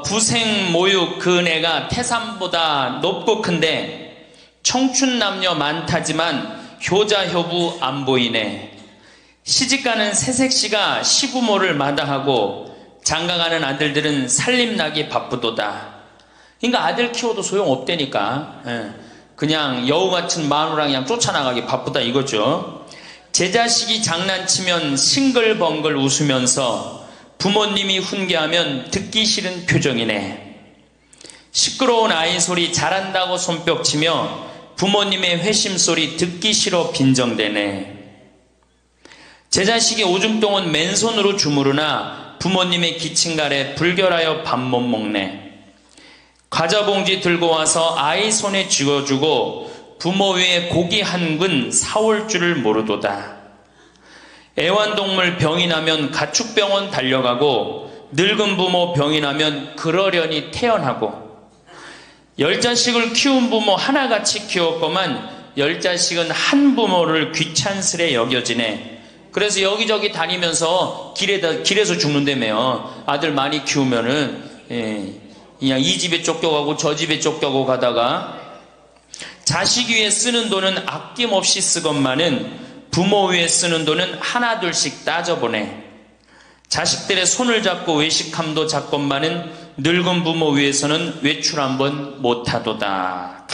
Speaker 1: 부생 모육 그 은혜가 태산보다 높고 큰데 청춘 남녀 많다지만 효자 효부 안 보이네. 시집가는 새색시가 시부모를 마다하고 장가가는 아들들은 살림나기 바쁘도다. 그러니까 아들 키워도 소용없다니까. 그냥 여우같은 마누라 그냥 쫓아나가기 바쁘다 이거죠. 제 자식이 장난치면 싱글벙글 웃으면서 부모님이 훈계하면 듣기 싫은 표정이네. 시끄러운 아이 소리 잘한다고 손뼉치며 부모님의 회심소리 듣기 싫어 빈정대네. 제 자식이 오줌똥은 맨손으로 주무르나 부모님의 기침갈에 불결하여 밥 못 먹네. 과자 봉지 들고 와서 아이 손에 쥐어주고 부모 위에 고기 한 근 사올 줄을 모르도다. 애완동물 병이 나면 가축병원 달려가고 늙은 부모 병이 나면 그러려니 태연하고 10자식을 키운 부모 하나같이 키웠건만 10자식은 한 부모를 귀찮스레 여겨지네. 그래서 여기저기 다니면서 길에서 죽는다며요. 아들 많이 키우면은, 그냥 이 집에 쫓겨가고 저 집에 쫓겨가고 가다가, 자식 위에 쓰는 돈은 아낌없이 쓰건만은 부모 위에 쓰는 돈은 하나둘씩 따져보네. 자식들의 손을 잡고 외식함도 작건만은 늙은 부모 위해서는 외출 한번 못하도다.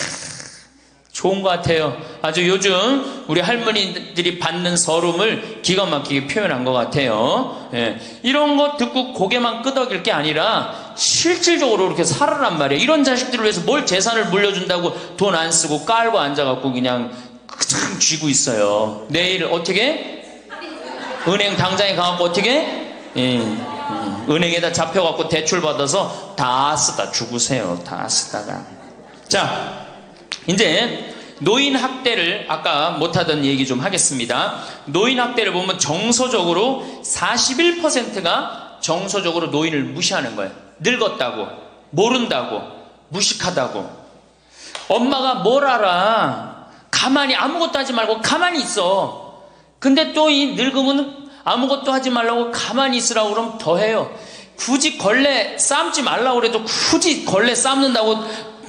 Speaker 1: 좋은 것 같아요. 아주 요즘 우리 할머니들이 받는 서름을 기가 막히게 표현한 것 같아요. 예. 이런 거 듣고 고개만 끄덕일 게 아니라 실질적으로 이렇게 살아란 말이에요. 이런 자식들을 위해서 뭘 재산을 물려준다고 돈 안 쓰고 깔고 앉아갖고 그냥 참 쥐고 있어요. 내일 어떻게? 은행 당장에 가갖고 어떻게? 은행에다 잡혀갖고 대출받아서 다 쓰다 죽으세요. 다 쓰다가. 자, 이제 노인 학대를 아까 못하던 얘기 좀 하겠습니다. 노인 학대를 보면 정서적으로 41%가 정서적으로 노인을 무시하는 거예요. 늙었다고, 모른다고, 무식하다고. 엄마가 뭘 알아? 가만히 아무것도 하지 말고 가만히 있어. 근데 또 이 늙으면 아무것도 하지 말라고 가만히 있으라고 그러면 더 해요. 굳이 걸레 삶지 말라고 그래도 굳이 걸레 삶는다고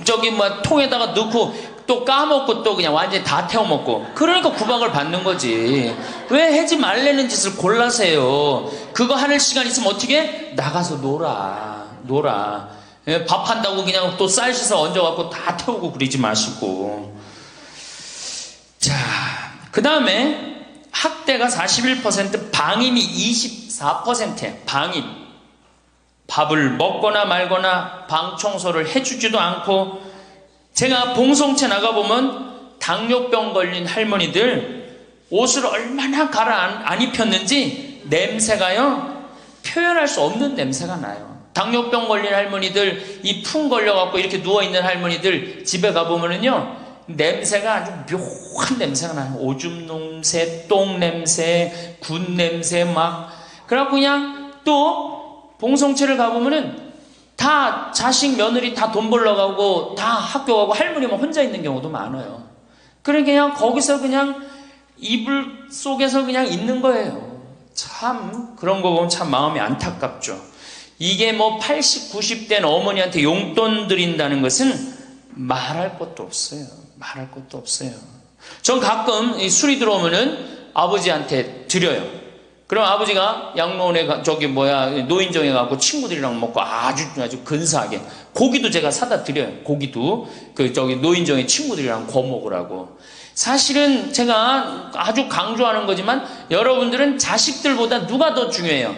Speaker 1: 저기 뭐 통에다가 넣고 또 까먹고 또 그냥 완전히 다 태워먹고. 그러니까 구박을 받는 거지. 왜 하지 말라는 짓을 골라세요. 그거 하는 시간 있으면 어떻게? 나가서 놀아. 밥 한다고 그냥 또 쌀 씻어 얹어갖고 다 태우고 그러지 마시고. 자, 그 다음에 학대가 41%, 방임이 24%예요. 방임. 밥을 먹거나 말거나 방 청소를 해주지도 않고. 제가 봉송체 나가보면 당뇨병 걸린 할머니들 옷을 얼마나 갈아 안 입혔는지 냄새가요, 표현할 수 없는 냄새가 나요. 당뇨병 걸린 할머니들, 이 풍 걸려갖고 이렇게 누워있는 할머니들 집에 가보면은요, 냄새가 아주 묘한 냄새가 나요. 오줌 냄새, 똥 냄새, 군 냄새 막. 그래갖고 그냥 또 봉송체를 가보면은 다 자식 며느리 다 돈 벌러 가고 다 학교 가고 할머니만 혼자 있는 경우도 많아요. 그러니까 그냥 거기서 그냥 이불 속에서 그냥 있는 거예요. 참 그런 거 보면 참 마음이 안타깝죠. 이게 뭐 80, 90된 어머니한테 용돈 드린다는 것은 말할 것도 없어요. 말할 것도 없어요. 전 가끔 이 술이 들어오면은 아버지한테 드려요. 그럼 아버지가 양로원에 노인정에 가고 친구들이랑 먹고 아주 근사하게 고기도 제가 사다 드려요. 고기도 노인정에 친구들이랑 구워 먹으라고. 사실은 제가 아주 강조하는 거지만 여러분들은 자식들보다 누가 더 중요해요?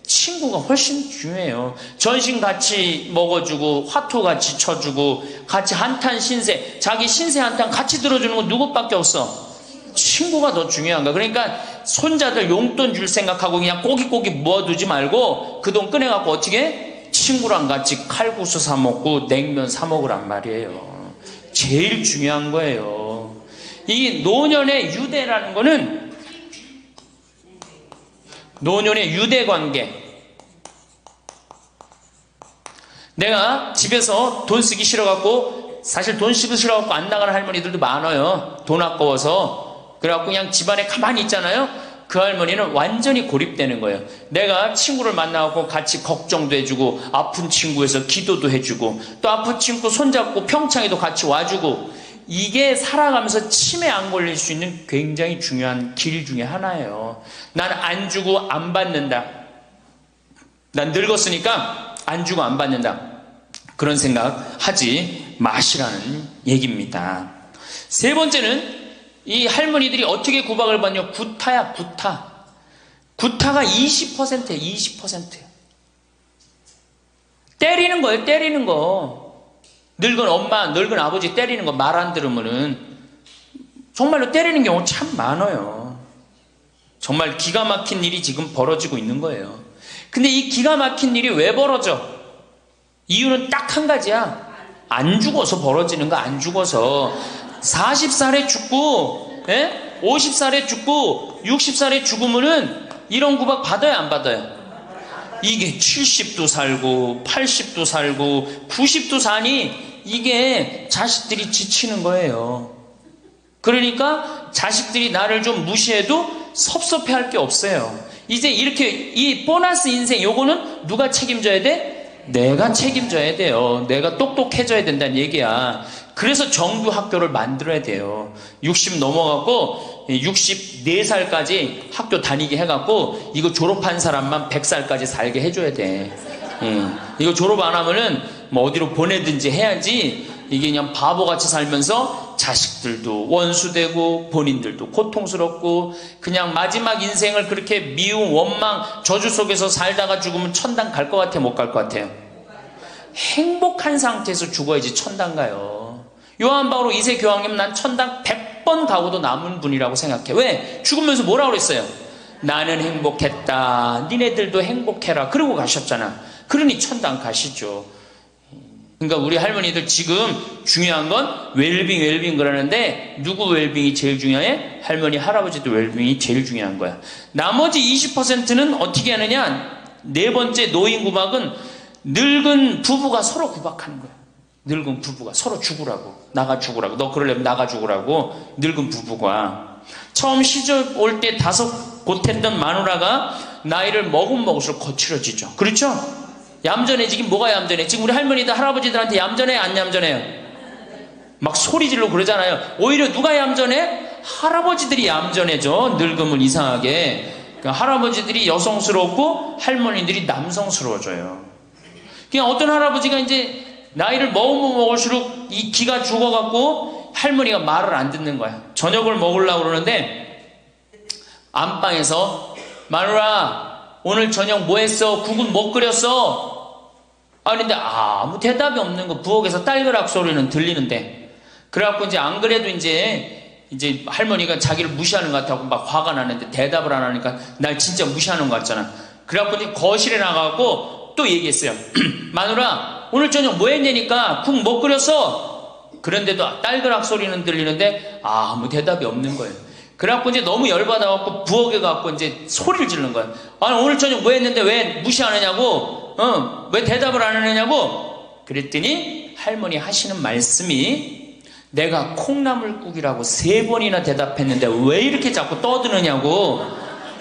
Speaker 1: 친구가 훨씬 중요해요. 전신 같이 먹어주고 화투 같이 쳐주고 같이 한탄 신세, 자기 신세 한탄 같이 들어주는 건 누구밖에 없어? 친구가 더 중요한 거야. 그러니까 손자들 용돈 줄 생각하고 그냥 꼬깃꼬깃 모아두지 말고 그 돈 꺼내갖고 어떻게? 친구랑 같이 칼국수 사 먹고 냉면 사 먹으란 말이에요. 제일 중요한 거예요. 이 노년의 유대라는 거는 노년의 유대 관계. 내가 집에서 돈 쓰기 싫어갖고, 사실 돈 쓰기 싫어갖고 안 나가는 할머니들도 많아요. 돈 아까워서. 그래갖고 그냥 집안에 가만히 있잖아요. 그 할머니는 완전히 고립되는 거예요. 내가 친구를 만나갖고 같이 걱정도 해주고, 아픈 친구에서 기도도 해주고, 또 아픈 친구 손잡고 평창에도 같이 와주고, 이게 살아가면서 치매 안 걸릴 수 있는 굉장히 중요한 길 중에 하나예요. 난 안 주고 안 받는다. 난 늙었으니까 안 주고 안 받는다. 그런 생각 하지 마시라는 얘기입니다. 세 번째는 이 할머니들이 어떻게 구박을 받냐? 구타야, 구타. 구타가 20%예요, 20%. 때리는 거예요, 때리는 거. 늙은 엄마, 늙은 아버지 때리는 거 말 안 들으면은 정말로 때리는 경우 참 많아요. 정말 기가 막힌 일이 지금 벌어지고 있는 거예요. 근데 이 기가 막힌 일이 왜 벌어져? 이유는 딱 한 가지야. 안 죽어서 벌어지는 거, 안 죽어서. 40살에 죽고, 50살에 죽고, 60살에 죽으면은 이런 구박 받아요, 안 받아요? 이게 70도 살고 80도 살고 90도 사니 이게 자식들이 지치는 거예요. 그러니까 자식들이 나를 좀 무시해도 섭섭해할 게 없어요. 이제 이렇게 이 보너스 인생 요거는 누가 책임져야 돼? 내가 책임져야 돼요. 내가 똑똑해져야 된다는 얘기야. 그래서 정규 학교를 만들어야 돼요. 60 넘어갖고 64살까지 학교 다니게 해갖고 이거 졸업한 사람만 100살까지 살게 해줘야 돼. 이거 졸업 안 하면은 뭐 어디로 보내든지 해야지. 이게 그냥 바보같이 살면서 자식들도 원수되고 본인들도 고통스럽고 그냥 마지막 인생을 그렇게 미움, 원망, 저주 속에서 살다가 죽으면 천당 갈 것 같아요? 못 갈 것 같아요? 행복한 상태에서 죽어야지 천당 가요. 요한 바오로 2세 교황님 난 천당 100번 가고도 남은 분이라고 생각해. 왜? 죽으면서 뭐라고 그랬어요? 나는 행복했다. 니네들도 행복해라. 그러고 가셨잖아. 그러니 천당 가시죠. 그러니까 우리 할머니들 지금 중요한 건 웰빙 그러는데 누구 웰빙이 제일 중요해? 할머니, 할아버지도 웰빙이 제일 중요한 거야. 나머지 20%는 어떻게 하느냐? 네 번째 노인 구박은 늙은 부부가 서로 구박하는 거야. 늙은 부부가 서로 죽으라고. 나가 죽으라고. 너 그러려면 나가 죽으라고. 늙은 부부가. 처음 시집 올 때 다소 못했던 마누라가 나이를 먹을수록 거칠어지죠. 그렇죠? 얌전해지긴 뭐가 얌전해? 지금 우리 할머니들 할아버지들한테 얌전해 안 얌전해요? 막 소리 질러 그러잖아요. 오히려 누가 얌전해? 할아버지들이 얌전해져. 늙으면 이상하게. 그러니까 할아버지들이 여성스럽고 할머니들이 남성스러워져요. 그냥 어떤 할아버지가 이제 나이를 먹으면 먹을수록 이 기가 죽어갖고 할머니가 말을 안 듣는 거야. 저녁을 먹으려고 그러는데 안방에서 마누라 오늘 저녁 뭐 했어? 국은 뭐 끓였어? 근데 아무 대답이 없는 거. 부엌에서 딸그락 소리는 들리는데. 그래갖고 이제 안 그래도 이제 할머니가 자기를 무시하는 것 같아서 막 화가 나는데 대답을 안 하니까 날 진짜 무시하는 것 같잖아. 그래갖고 이제 거실에 나가고 또 얘기했어요. 마누라 오늘 저녁 뭐 했냐니까 국 뭐 끓였어? 그런데도 딸그락 소리는 들리는데 아무 대답이 없는 거예요. 그래갖고 이제 너무 열받아갖고 부엌에 가갖고 이제 소리를 지르는 거예요. 아니 오늘 저녁 뭐 했는데 왜 무시 안 하냐고? 왜 대답을 안 하느냐고? 그랬더니 할머니 하시는 말씀이 내가 콩나물국이라고 3번이나 대답했는데 왜 이렇게 자꾸 떠드느냐고.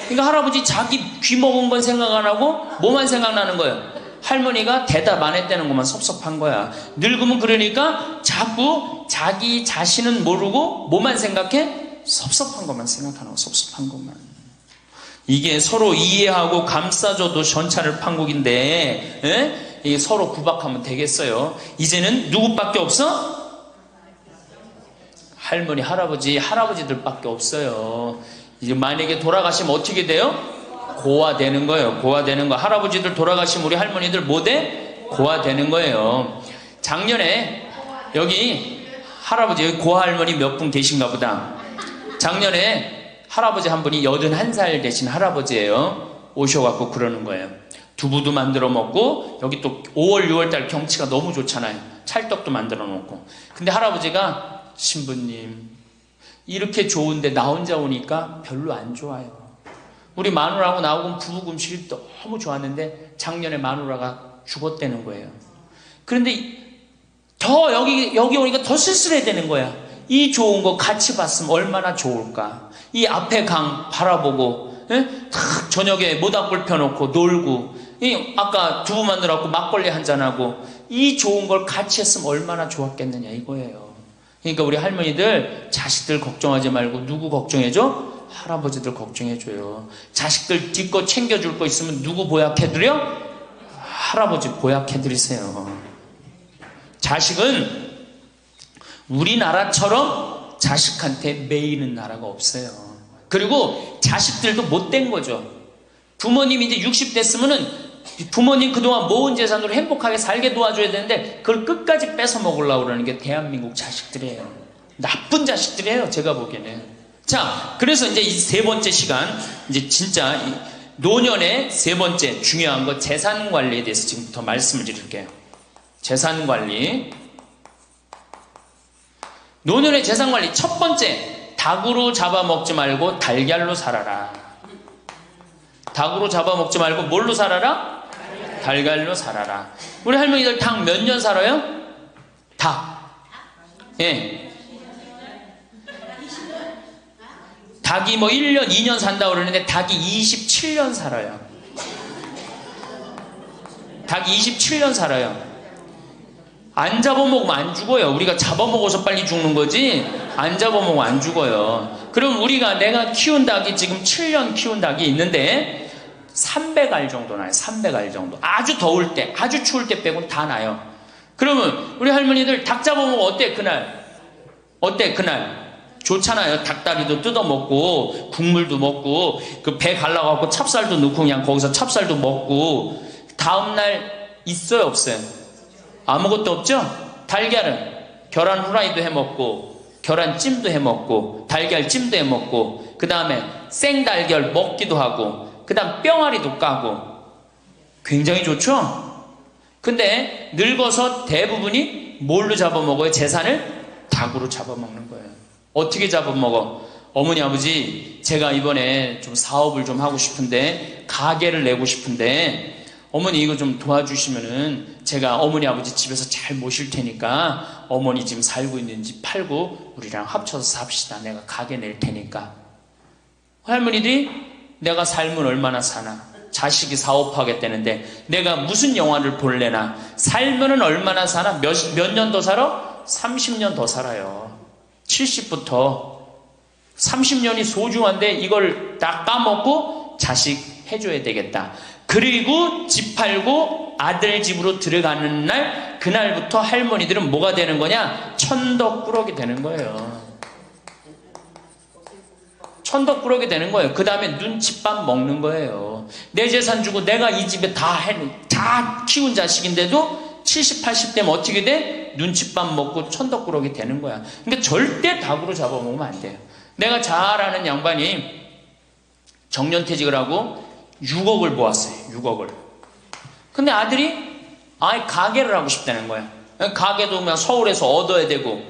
Speaker 1: 그러니까 할아버지 자기 귀 먹은 건 생각 안 하고 뭐만 생각나는 거예요? 할머니가 대답 안 했다는 것만 섭섭한 거야. 늙으면 그러니까 자꾸 자기 자신은 모르고 뭐만 생각해? 섭섭한 것만 생각하는 거. 섭섭한 것만. 이게 서로 이해하고 감싸줘도 전차를 판국인데 이게 서로 구박하면 되겠어요? 이제는 누구밖에 없어? 할머니, 할아버지, 할아버지들밖에 없어요. 이제 만약에 돌아가시면 어떻게 돼요? 고아되는 거예요. 고아되는 거. 할아버지들 돌아가시면 우리 할머니들 뭐 돼? 고아되는 거예요. 작년에 여기 할아버지, 여기 고아할머니 몇 분 계신가 보다. 작년에 할아버지 한 분이 81살 되신 할아버지예요. 오셔갖고 그러는 거예요. 두부도 만들어 먹고 여기 또 5월 6월달 경치가 너무 좋잖아요. 찰떡도 만들어 놓고. 근데 할아버지가 신부님 이렇게 좋은데 나 혼자 오니까 별로 안 좋아요. 우리 마누라하고 나하고 부부 음식이 너무 좋았는데 작년에 마누라가 죽었다는 거예요. 그런데 더 여기 오니까 더 쓸쓸해야 되는 거야. 이 좋은 거 같이 봤으면 얼마나 좋을까. 이 앞에 강 바라보고 탁 저녁에 모닥불 펴놓고 놀고 아까 두부 만들어갖고 막걸리 한잔하고 이 좋은 걸 같이 했으면 얼마나 좋았겠느냐 이거예요. 그러니까 우리 할머니들 자식들 걱정하지 말고 누구 걱정해줘? 할아버지들 걱정해줘요. 자식들 뒷거 챙겨줄 거 있으면 누구 보약해드려? 할아버지 보약해드리세요. 자식은 우리나라처럼 자식한테 매이는 나라가 없어요. 그리고 자식들도 못된 거죠. 부모님이 이제 60 됐으면은 부모님 그동안 모은 재산으로 행복하게 살게 도와줘야 되는데 그걸 끝까지 뺏어 먹으려고 그러는 게 대한민국 자식들이에요. 나쁜 자식들이에요, 제가 보기에는. 자, 그래서 이제 이 세 번째 시간, 이제 진짜 노년의 세 번째 중요한 거 재산 관리에 대해서 지금부터 말씀을 드릴게요. 재산 관리. 노년의 재산 관리 첫 번째, 닭으로 잡아먹지 말고 달걀로 살아라. 닭으로 잡아먹지 말고 뭘로 살아라? 달걀로 살아라. 우리 할머니들 닭 몇 년 살아요? 닭. 예. 닭이 뭐 1년, 2년 산다고 그러는데 닭이 27년 살아요. 닭이 27년 살아요. 안 잡아먹으면 안 죽어요. 우리가 잡아먹어서 빨리 죽는 거지 안 잡아먹으면 안 죽어요. 그럼 내가 키운 닭이 지금 7년 키운 닭이 있는데 300알 정도 나요. 300알 정도. 아주 더울 때, 아주 추울 때 빼고는 다 나요. 그러면 우리 할머니들 닭 잡아먹으면 어때 그날? 어때 그날? 좋잖아요. 닭다리도 뜯어먹고 국물도 먹고 그 배 갈라갖고 찹쌀도 넣고 그냥 거기서 찹쌀도 먹고 다음날 있어요 없어요? 아무것도 없죠? 달걀은 계란 후라이도 해먹고 계란찜도 해먹고 달걀찜도 해먹고 그 다음에 생달걀 먹기도 하고 그 다음 뿅아리도 까고 굉장히 좋죠? 근데 늙어서 대부분이 뭘로 잡아먹어요? 재산을? 닭으로 잡아먹는 거예요. 어떻게 잡아먹어? 어머니 아버지 제가 이번에 좀 사업을 좀 하고 싶은데 가게를 내고 싶은데 어머니 이거 좀 도와주시면은 제가 어머니 아버지 집에서 잘 모실 테니까 어머니 지금 살고 있는 집 팔고 우리랑 합쳐서 삽시다. 내가 가게 낼 테니까. 할머니들이 내가 살면 얼마나 사나? 자식이 사업하겠다는데 내가 무슨 영화를 볼래나? 살면은 얼마나 사나? 몇 년 더 살아? 30년 더 살아요. 70부터 30년이 소중한데 이걸 다 까먹고 자식 해줘야 되겠다. 그리고 집 팔고 아들 집으로 들어가는 날 그날부터 할머니들은 뭐가 되는 거냐? 천덕꾸러기 되는 거예요. 천덕꾸러기 되는 거예요. 그 다음에 눈칫밥 먹는 거예요. 내 재산 주고 내가 이 집에 다 키운 자식인데도 70, 80 되면 어떻게 돼? 눈칫밥 먹고 천덕꾸러기 되는 거야. 그러니까 절대 닭으로 잡아먹으면 안 돼요. 내가 잘 아는 양반이 정년퇴직을 하고 6억을 모았어요. 6억을. 근데 아들이 가게를 하고 싶다는 거야. 가게도 그냥 서울에서 얻어야 되고.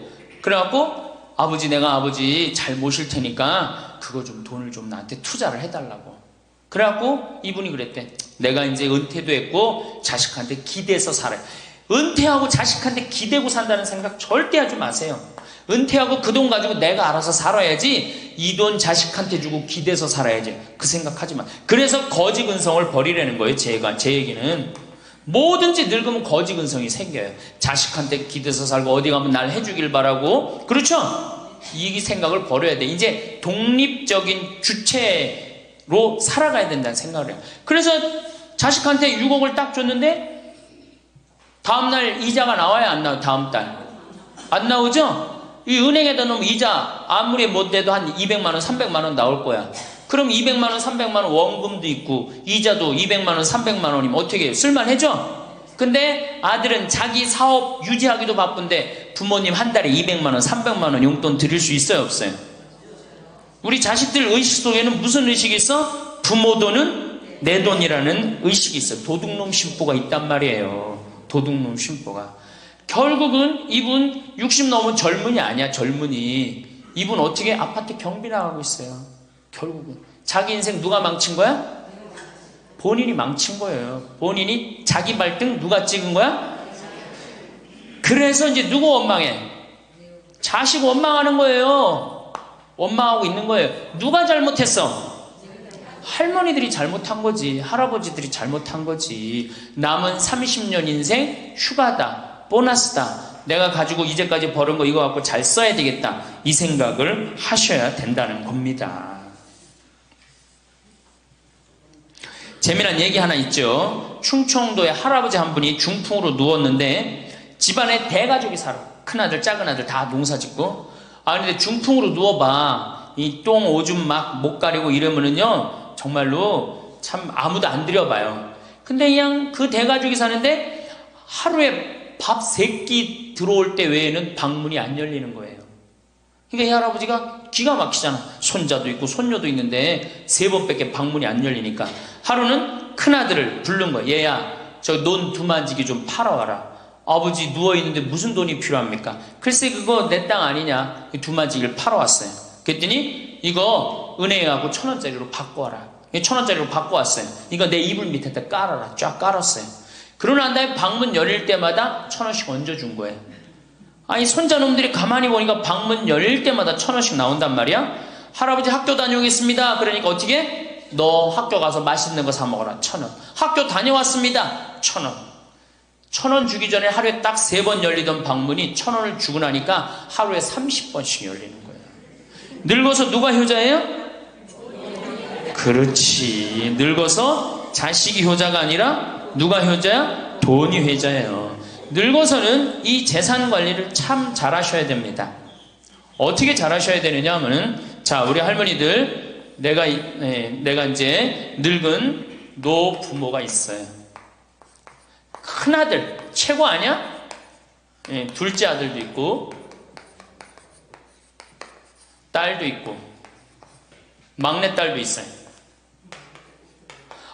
Speaker 1: 그래갖고 내가 아버지 잘 모실 테니까 그거 좀 돈을 좀 나한테 투자를 해달라고. 그래갖고 이분이 그랬대. 내가 이제 은퇴도 했고 자식한테 기대서 살아요. 은퇴하고 자식한테 기대고 산다는 생각 절대 하지 마세요. 은퇴하고 그 돈 가지고 내가 알아서 살아야지 이 돈 자식한테 주고 기대서 살아야지 그 생각하지 마. 그래서 거지 근성을 버리라는 거예요. 제 얘기는 뭐든지 늙으면 거지 근성이 생겨요. 자식한테 기대서 살고 어디 가면 날 해주길 바라고. 그렇죠? 이 생각을 버려야 돼. 이제 독립적인 주체로 살아가야 된다는 생각을 해요. 그래서 자식한테 6억을 딱 줬는데 다음날 이자가 나와야 안 나와요? 다음 달 안 나오죠? 이 은행에다 놓으면 이자 아무리 못돼도 한 200만원 300만원 나올 거야. 그럼 200만원 300만원 원금도 있고 이자도 200만원 300만원이면 어떻게 해요? 쓸만해져? 근데 아들은 자기 사업 유지하기도 바쁜데 부모님 한 달에 200만원 300만원 용돈 드릴 수 있어요 없어요? 우리 자식들 의식 속에는 무슨 의식이 있어? 부모 돈은 내 돈이라는 의식이 있어요. 도둑놈 심보가 있단 말이에요. 도둑놈 심보가. 결국은 이분 60 넘은 젊은이 아니야. 젊은이. 이분 어떻게 아파트 경비 나가고 있어요. 결국은 자기 인생 누가 망친 거야? 본인이 망친 거예요. 본인이 자기 발등 누가 찍은 거야? 그래서 이제 누구 원망해? 자식 원망하는 거예요. 원망하고 있는 거예요. 누가 잘못했어? 할머니들이 잘못한 거지. 할아버지들이 잘못한 거지. 남은 30년 인생 휴가다. 보너스다. 내가 가지고 이제까지 벌은 거 이거 갖고 잘 써야 되겠다. 이 생각을 하셔야 된다는 겁니다. 재미난 얘기 하나 있죠. 충청도에 할아버지 한 분이 중풍으로 누웠는데 집안에 대가족이 살아. 큰아들 작은아들 다 농사 짓고. 근데 중풍으로 누워봐. 이 똥 오줌 막 못 가리고 이러면은요 정말로 참 아무도 안 들여봐요. 근데 그냥 그 대가족이 사는데 하루에 밥 3끼 들어올 때 외에는 방문이 안 열리는 거예요. 그러니까 이 할아버지가 기가 막히잖아. 손자도 있고 손녀도 있는데 3번밖에 방문이 안 열리니까 하루는 큰아들을 부른 거야. 얘야 저 논 두만지기 좀 팔아와라. 아버지 누워있는데 무슨 돈이 필요합니까? 글쎄 그거 내 땅 아니냐. 두만지기를 팔아왔어요. 그랬더니 이거 은행에 가고 1,000원짜리로 바꿔와라. 1,000원짜리로 바꿔왔어요. 이거 내 이불 밑에다 깔아라. 쫙 깔았어요. 그러고 난 다음에 방문 열릴 때마다 1,000원씩 얹어준 거예요. 손자놈들이 가만히 보니까 방문 열릴 때마다 1,000원씩 나온단 말이야. 할아버지 학교 다녀오겠습니다. 그러니까 어떻게? 너 학교 가서 맛있는 거 사 먹어라. 1,000원. 학교 다녀왔습니다. 1,000원. 1,000원 주기 전에 하루에 딱 3번 열리던 방문이 1,000원을 주고 나니까 하루에 30번씩 열리는 거예요. 늙어서 누가 효자예요? 그렇지. 늙어서 자식이 효자가 아니라 누가 효자야? 돈이 효자예요. 늙어서는 이 재산 관리를 참 잘 하셔야 됩니다. 어떻게 잘 하셔야 되느냐 하면은, 자, 우리 할머니들, 내가 이제 늙은 노부모가 있어요. 큰아들, 최고 아니야? 둘째 아들도 있고, 딸도 있고, 막내딸도 있어요.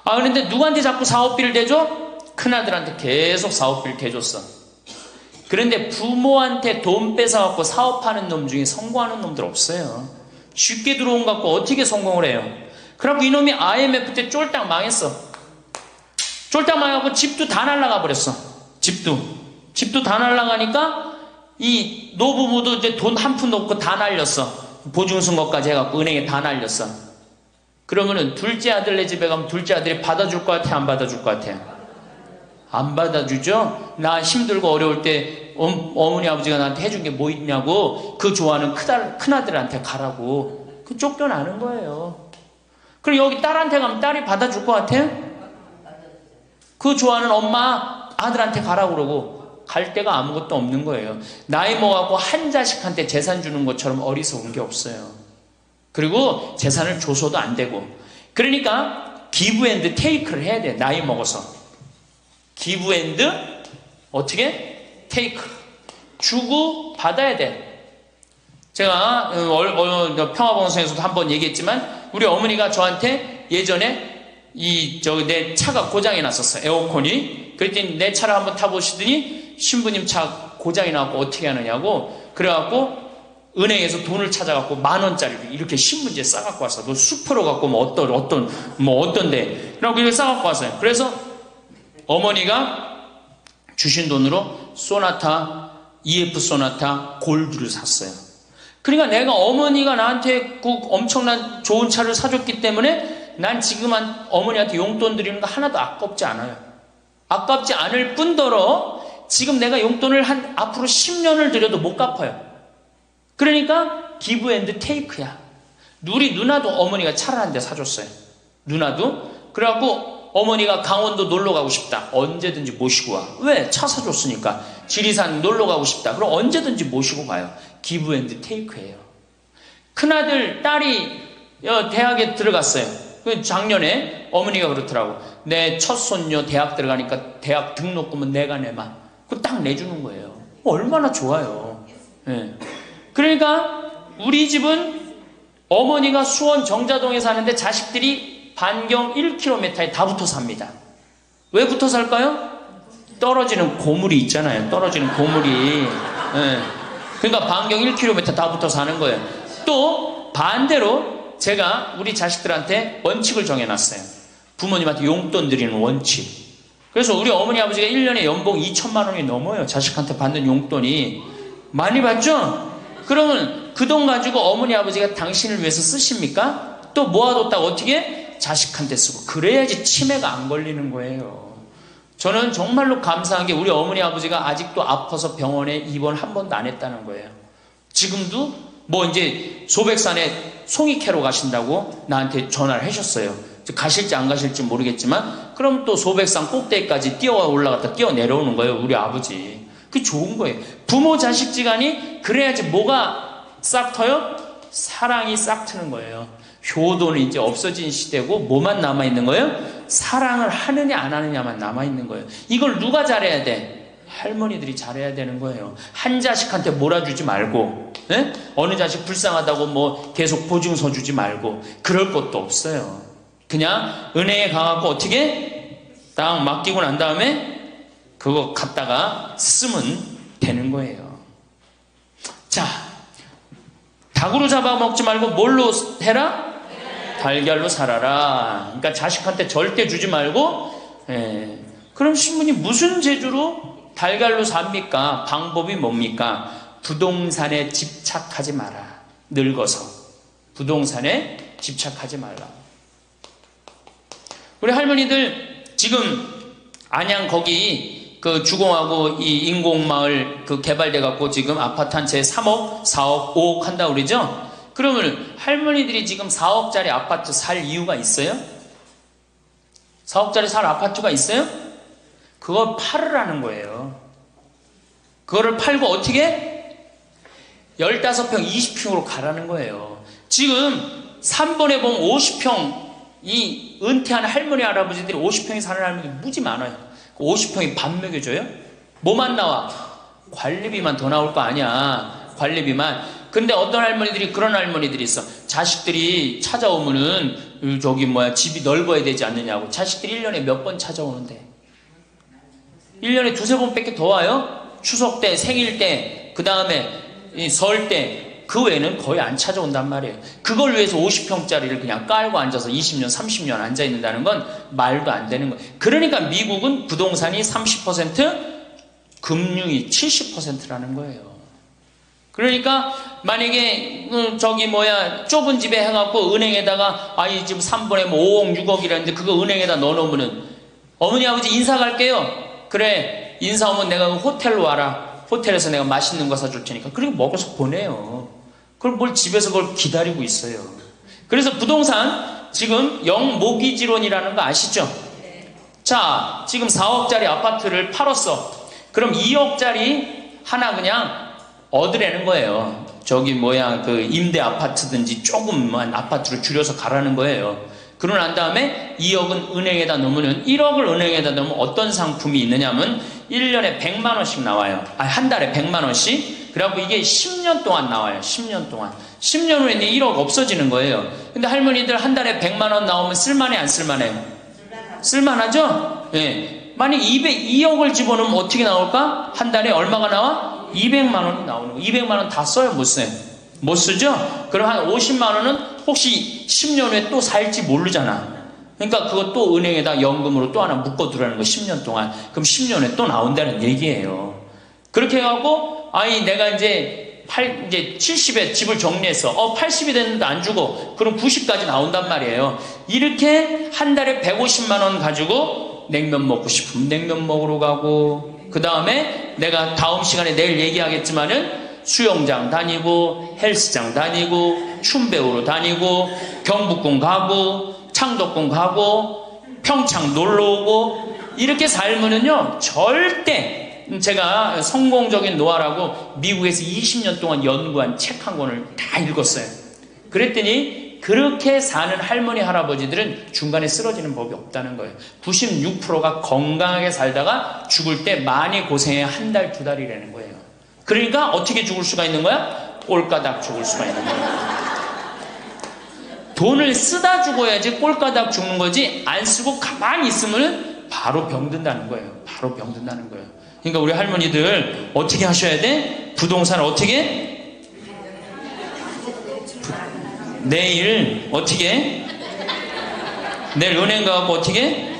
Speaker 1: 아, 그런데 누구한테 자꾸 사업비를 대줘? 큰아들한테 계속 사업비를 대줬어. 그런데 부모한테 돈 뺏어갖고 사업하는 놈 중에 성공하는 놈들 없어요. 쉽게 들어온 것 갖고 어떻게 성공을 해요? 그래갖고 이놈이 IMF 때 쫄딱 망했어. 쫄딱 망해갖고 집도 다 날라가 버렸어. 집도 다 날라가니까 이 노부모도 이제 돈 한 푼 넣고 다 날렸어. 보증선거까지 해갖고 은행에 다 날렸어. 그러면은 둘째 아들네 집에 가면 둘째 아들이 받아줄 것 같아, 안 받아줄 것 같아? 안 받아주죠? 나 힘들고 어려울 때 어머니 아버지가 나한테 해준 게 뭐 있냐고 그 좋아하는 큰아들한테 가라고 그 쫓겨나는 거예요. 그리고 여기 딸한테 가면 딸이 받아줄 것 같아요? 그 좋아하는 엄마 아들한테 가라고 그러고 갈 데가 아무것도 없는 거예요. 나이 먹어갖고 한 자식한테 재산 주는 것처럼 어리석은 게 없어요. 그리고 재산을 줘서도 안 되고, 그러니까 기브 앤드 테이크를 해야 돼. 나이 먹어서 기브 앤드 어떻게? 테이크. 주고 받아야 돼. 제가 평화방송에서도 한번 얘기했지만 우리 어머니가 저한테 예전에 내 차가 고장이 났었어요. 에어컨이. 그랬더니 내 차를 한번 타보시더니 신부님 차 고장이 나고 어떻게 하느냐고 그래갖고 은행에서 돈을 찾아갖고 10,000원짜리를 이렇게 신문지에 싸갖고 왔어. 너 수프로 갖고 어떤데. 그래갖고 이렇게 싸갖고 왔어요. 그래서 어머니가 주신 돈으로 소나타, EF 소나타 골드를 샀어요. 그러니까 내가 어머니가 나한테 그 엄청난 좋은 차를 사줬기 때문에 난 지금 어머니한테 용돈 드리는 거 하나도 아깝지 않아요. 아깝지 않을 뿐더러 지금 내가 용돈을 앞으로 10년을 드려도 못 갚아요. 그러니까 기브 앤드 테이크야. 우리 누나도 어머니가 차를 한 대 사줬어요. 누나도. 그래갖고 어머니가 강원도 놀러 가고 싶다. 언제든지 모시고 와. 왜? 차 사줬으니까. 지리산 놀러 가고 싶다. 그럼 언제든지 모시고 가요. 기브 앤드 테이크예요. 큰아들, 딸이 대학에 들어갔어요. 작년에 어머니가 그렇더라고. 내 첫 손녀 대학 들어가니까 대학 등록금은 내가 내마. 그거 딱 내주는 거예요. 얼마나 좋아요. 네. 그러니까 우리 집은 어머니가 수원 정자동에 사는데 자식들이 반경 1km에 다 붙어 삽니다. 왜 붙어 살까요? 떨어지는 고물이 있잖아요. 떨어지는 고물이. 네. 그러니까 반경 1km 다 붙어 사는 거예요. 또 반대로 제가 우리 자식들한테 원칙을 정해놨어요. 부모님한테 용돈 드리는 원칙. 그래서 우리 어머니 아버지가 1년에 연봉 2,000만 원이 넘어요. 자식한테 받는 용돈이. 많이 받죠? 그러면 그 돈 가지고 어머니 아버지가 당신을 위해서 쓰십니까? 또 모아뒀다가 어떻게? 자식한테 쓰고. 그래야지 치매가 안 걸리는 거예요. 저는 정말로 감사한 게 우리 어머니 아버지가 아직도 아파서 병원에 입원 한 번도 안 했다는 거예요. 지금도 이제 소백산에 송이 캐러 가신다고 나한테 전화를 하셨어요. 가실지 안 가실지 모르겠지만 그럼 또 소백산 꼭대기까지 뛰어 올라갔다 뛰어 내려오는 거예요. 우리 아버지. 그게 좋은 거예요. 부모 자식 지간이 그래야지 뭐가 싹 터요? 사랑이 싹 트는 거예요. 효도는 이제 없어진 시대고 뭐만 남아있는 거예요? 사랑을 하느냐 안 하느냐만 남아있는 거예요. 이걸 누가 잘해야 돼? 할머니들이 잘해야 되는 거예요. 한 자식한테 몰아주지 말고, 네? 어느 자식 불쌍하다고 계속 보증서 주지 말고 그럴 것도 없어요. 그냥 은행에 가갖고 어떻게 딱 맡기고 난 다음에 그거 갖다가 쓰면 되는 거예요. 자, 닭으로 잡아먹지 말고 뭘로 해라? 달걀로 살아라. 그러니까 자식한테 절대 주지 말고. 그럼 신부님 무슨 재주로 달걀로 삽니까? 방법이 뭡니까? 부동산에 집착하지 마라. 늙어서 부동산에 집착하지 말라. 우리 할머니들 지금 안양 거기 그 주공하고 이 인공마을 그 개발돼 갖고 지금 아파트 한 채 3억, 4억, 5억 한다 그러죠? 그러면 할머니들이 지금 4억짜리 아파트 살 이유가 있어요? 4억짜리 살 아파트가 있어요? 그걸 팔으라는 거예요. 그거를 팔고 어떻게? 15평, 20평으로 가라는 거예요. 지금 3번에 보면 50평, 이 은퇴한 할머니, 할아버지들이 50평에 사는 할머니들이 무지 많아요. 50평이 밥 먹여줘요? 뭐만 나와? 관리비만 더 나올 거 아니야. 관리비만. 근데 어떤 할머니들이 그런 할머니들이 있어. 자식들이 찾아오면은 집이 넓어야 되지 않느냐고. 자식들이 1년에 몇 번 찾아오는데. 1년에 두세 번밖에 더 와요? 추석 때, 생일 때, 그 다음에 설 때. 그 외에는 거의 안 찾아온단 말이에요. 그걸 위해서 50평짜리를 그냥 깔고 앉아서 20년, 30년 앉아있는다는 건 말도 안 되는 거예요. 그러니까 미국은 부동산이 30%, 금융이 70%라는 거예요. 그러니까 만약에 좁은 집에 해갖고 은행에다가 이 집 3번에 뭐 5억, 6억이라는데 그거 은행에다 넣어놓으면은 어머니, 아버지 인사 갈게요. 그래, 인사 오면 내가 호텔로 와라. 호텔에서 내가 맛있는 거 사줄 테니까. 그리고 먹어서 보내요. 그걸 뭘 집에서 그걸 기다리고 있어요. 그래서 부동산 지금 영모기지론이라는 거 아시죠? 자, 지금 4억짜리 아파트를 팔았어. 그럼 2억짜리 하나 그냥 얻으라는 거예요. 그 임대 아파트든지 조금만 아파트를 줄여서 가라는 거예요. 그러고 난 다음에 2억은 은행에다 넣으면 1억을 은행에다 넣으면 어떤 상품이 있느냐면 1년에 100만 원씩 나와요. 한 달에 100만 원씩. 그래갖고 이게 10년 동안 나와요. 10년 동안. 10년 후에는 1억 없어지는 거예요. 근데 할머니들 한 달에 100만 원 나오면 쓸만해, 안 쓸만해요? 쓸만하죠? 예. 만약 2억을 집어넣으면 어떻게 나올까? 한 달에 얼마가 나와? 200만 원이 나오는 거예요. 200만 원 다 써요? 못 써요? 못 쓰죠? 그럼 한 50만 원은 혹시 10년 후에 또 살지 모르잖아. 그러니까 그거 또 은행에다 연금으로 또 하나 묶어두라는 거 10년 동안. 그럼 10년 후에 또 나온다는 얘기예요. 그렇게 해갖고 내가 이제 70에 집을 정리했어. 80이 됐는데 안 주고 그럼 90까지 나온단 말이에요. 이렇게 한 달에 150만 원 가지고 냉면 먹고 싶으면 냉면 먹으러 가고, 그 다음에 내가 다음 시간에 내일 얘기하겠지만은 수영장 다니고 헬스장 다니고 춤 배우러 다니고 경복궁 가고 창덕궁 가고 평창 놀러오고 이렇게 살면은요 절대, 제가 성공적인 노하라고 미국에서 20년 동안 연구한 책 한 권을 다 읽었어요. 그랬더니 그렇게 사는 할머니 할아버지들은 중간에 쓰러지는 법이 없다는 거예요. 96%가 건강하게 살다가 죽을 때 많이 고생해 한 달, 두 달이라는 거예요. 그러니까 어떻게 죽을 수가 있는 거야? 꼴까닥 죽을 수가 있는 거야. 돈을 쓰다 죽어야지 꼴까닥 죽는 거지, 안 쓰고 가만히 있으면 바로 병든다는 거예요. 바로 병든다는 거예요. 그러니까 우리 할머니들 어떻게 하셔야 돼? 부동산 어떻게? 내일 어떻게? 내일 은행 가고 어떻게?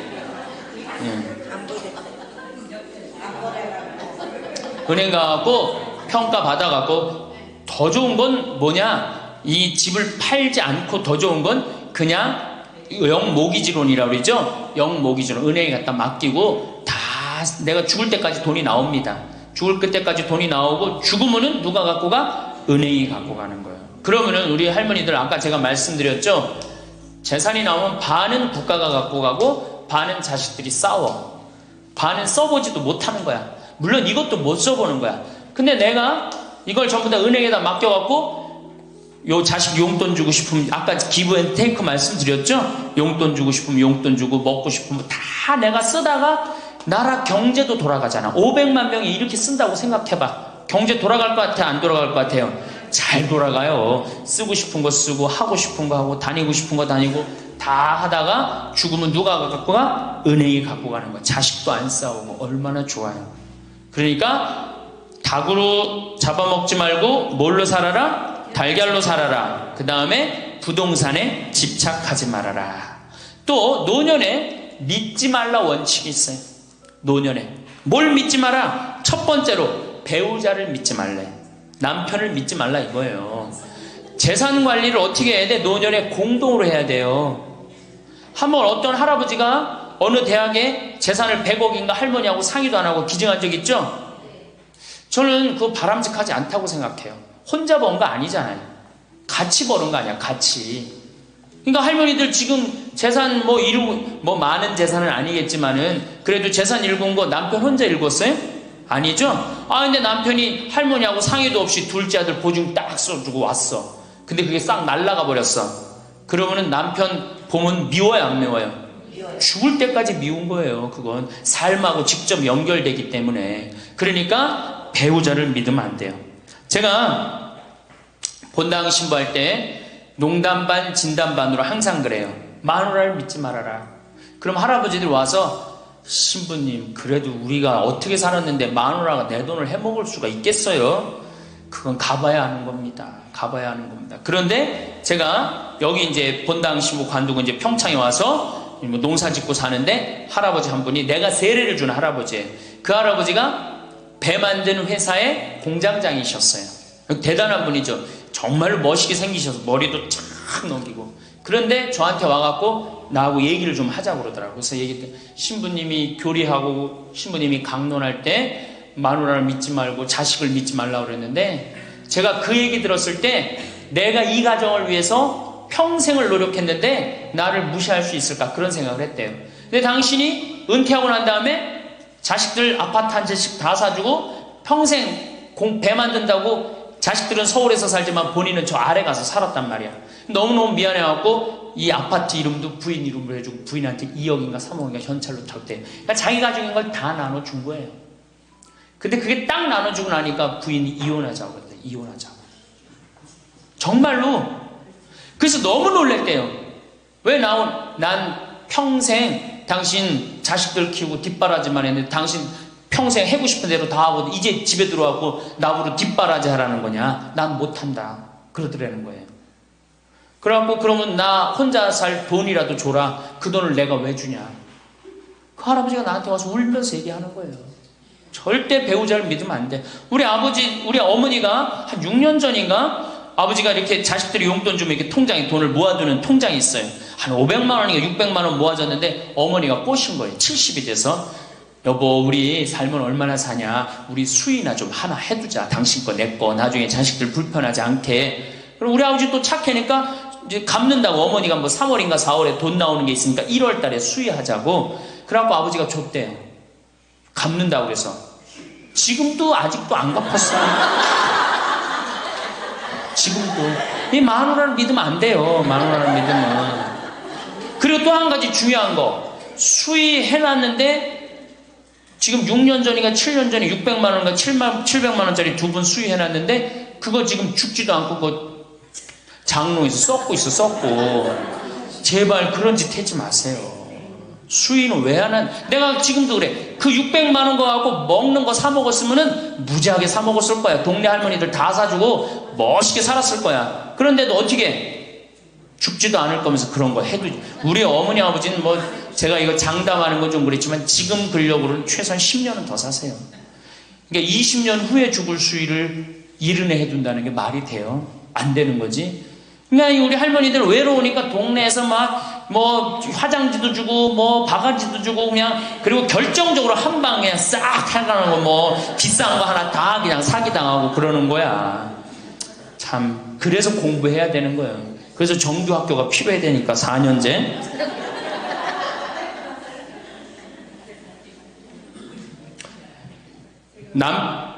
Speaker 1: 은행 가고 평가 받아갖고 더 좋은 건 뭐냐? 이 집을 팔지 않고 더 좋은 건 그냥 영모기지론이라고 그러죠? 영모기지론. 은행에 갖다 맡기고 다 내가 죽을 때까지 돈이 나옵니다. 죽을 그때까지 돈이 나오고 죽으면은 누가 갖고 가? 은행이 갖고 가는 거예요. 그러면은 우리 할머니들 아까 제가 말씀드렸죠? 재산이 나오면 반은 국가가 갖고 가고 반은 자식들이 싸워. 반은 써보지도 못하는 거야. 물론 이것도 못 써보는 거야. 근데 내가 이걸 전부 다 은행에다 맡겨갖고 요 자식 용돈 주고 싶으면, 아까 기브앤테이크 말씀드렸죠? 용돈 주고 싶으면 용돈 주고 먹고 싶으면 다 내가 쓰다가 나라 경제도 돌아가잖아. 500만 명이 이렇게 쓴다고 생각해봐. 경제 돌아갈 것 같아? 안 돌아갈 것 같아요? 잘 돌아가요. 쓰고 싶은 거 쓰고 하고 싶은 거 하고 다니고 싶은 거 다니고 다 하다가 죽으면 누가 갖고 가? 은행이 갖고 가는 거야. 자식도 안 싸우고 얼마나 좋아요. 그러니까 닭으로 잡아먹지 말고 뭘로 살아라? 달걀로 살아라. 그 다음에 부동산에 집착하지 말아라. 또 노년에 믿지 말라 원칙이 있어요. 노년에 뭘 믿지 마라? 첫 번째로 배우자를 믿지 말래. 남편을 믿지 말라 이거예요. 재산 관리를 어떻게 해야 돼? 노년에 공동으로 해야 돼요. 한번 어떤 할아버지가 어느 대학에 재산을 100억인가 할머니하고 상의도 안 하고 기증한 적 있죠? 저는 그거 바람직하지 않다고 생각해요. 혼자 번 거 아니잖아요. 같이 버는 거 아니야, 같이. 그러니까 할머니들 지금 재산 많은 재산은 아니겠지만은 그래도 재산 읽은 거 남편 혼자 읽었어요? 아니죠? 근데 남편이 할머니하고 상의도 없이 둘째 아들 보증 딱 써주고 왔어. 근데 그게 싹 날라가 버렸어. 그러면은 남편 보면 미워요, 안 미워요? 죽을 때까지 미운 거예요. 그건 삶하고 직접 연결되기 때문에. 그러니까 배우자를 믿으면 안 돼요. 제가 본당 신부할 때 농담 반 진담 반으로 항상 그래요. 마누라를 믿지 말아라. 그럼 할아버지들 와서 신부님 그래도 우리가 어떻게 살았는데 마누라가 내 돈을 해먹을 수가 있겠어요? 그건 가봐야 하는 겁니다. 가봐야 하는 겁니다. 그런데 제가 여기 이제 본당 신부 관두고 이제 평창에 와서 농사 짓고 사는데 할아버지 한 분이 내가 세례를 준 할아버지예요. 그 할아버지가 배 만드는 회사의 공장장이셨어요. 대단한 분이죠. 정말 멋있게 생기셔서 머리도 착 넘기고. 그런데 저한테 와갖고 나하고 얘기를 좀 하자고 그러더라고요. 그래서 얘기했더니 신부님이 교리하고 신부님이 강론할 때 마누라를 믿지 말고 자식을 믿지 말라고 그랬는데 제가 그 얘기 들었을 때 내가 이 가정을 위해서 평생을 노력했는데 나를 무시할 수 있을까 그런 생각을 했대요. 근데 당신이 은퇴하고 난 다음에 자식들 아파트 한 채씩 다 사주고 평생 배 만든다고 자식들은 서울에서 살지만 본인은 저 아래 가서 살았단 말이야. 너무너무 미안해갖고 이 아파트 이름도 부인 이름으로 해주고 부인한테 2억인가 3억인가 현찰로 줬대요. 그러니까 자기 가족인 걸 다 나눠준 거예요. 근데 그게 딱 나눠주고 나니까 부인이 이혼하자고 그랬대. 이혼하자고. 정말로. 그래서 너무 놀랬대요. 왜 난 평생 당신 자식들 키우고 뒷바라지만 했는데 당신 평생 해고 싶은 대로 다 하고 이제 집에 들어와서 나보고 뒷바라지 하라는 거냐? 난 못한다. 그러더라는 거예요. 그래갖고 그러면 나 혼자 살 돈이라도 줘라. 그 돈을 내가 왜 주냐? 그 할아버지가 나한테 와서 울면서 얘기하는 거예요. 절대 배우자를 믿으면 안 돼. 우리 어머니가 한 6년 전인가 아버지가 이렇게 자식들이 용돈 주면 이렇게 통장에 돈을 모아두는 통장이 있어요. 한 500만 원인가 600만 원 모아졌는데 어머니가 꼬신 거예요. 70이 돼서 여보 우리 살면 얼마나 사냐. 우리 수의나 좀 하나 해두자. 당신 거 내 거 나중에 자식들 불편하지 않게. 그럼 우리 아버지 또 착하니까 이제 갚는다고 어머니가 뭐 3월인가 4월에 돈 나오는 게 있으니까 1월 달에 수의하자고. 그래갖고 아버지가 줬대요. 갚는다고 그래서. 지금도 아직도 안 갚았어요. 지금도. 이 마누라를 믿으면 안 돼요. 마누라를 믿으면. 그리고 또 한 가지 중요한 거. 수의해놨는데 지금 6년 전인가 7년 전에 600만 원인가 700만 원짜리 두 분 수의해놨는데 그거 지금 죽지도 않고 그거 장롱에서 썩고 있어. 썩고. 제발 그런 짓 하지 마세요. 수의는 왜 하나? 내가 지금도 그래. 그 600만 원 거 갖고 먹는 거 사 먹었으면은 무지하게 사 먹었을 거야. 동네 할머니들 다 사주고 멋있게 살았을 거야. 그런데도 어떻게 죽지도 않을 거면서 그런 거 해도. 우리 어머니 아버지는 뭐 제가 이거 장담하는 건 좀 그렇지만 지금 근력으로는 최소한 10년은 더 사세요. 그러니까 20년 후에 죽을 수의를 이른해 해둔다는 게 말이 돼요? 안 되는 거지. 그러니까 우리 할머니들 외로우니까 동네에서 막 뭐 화장지도 주고 뭐 바가지도 주고 그냥 그리고 결정적으로 한 방에 싹 해가는 거 뭐 비싼 거 하나 다 그냥 사기당하고 그러는 거야. 참 그래서 공부해야 되는 거예요. 그래서 정규학교가 필요해 되니까 4년제.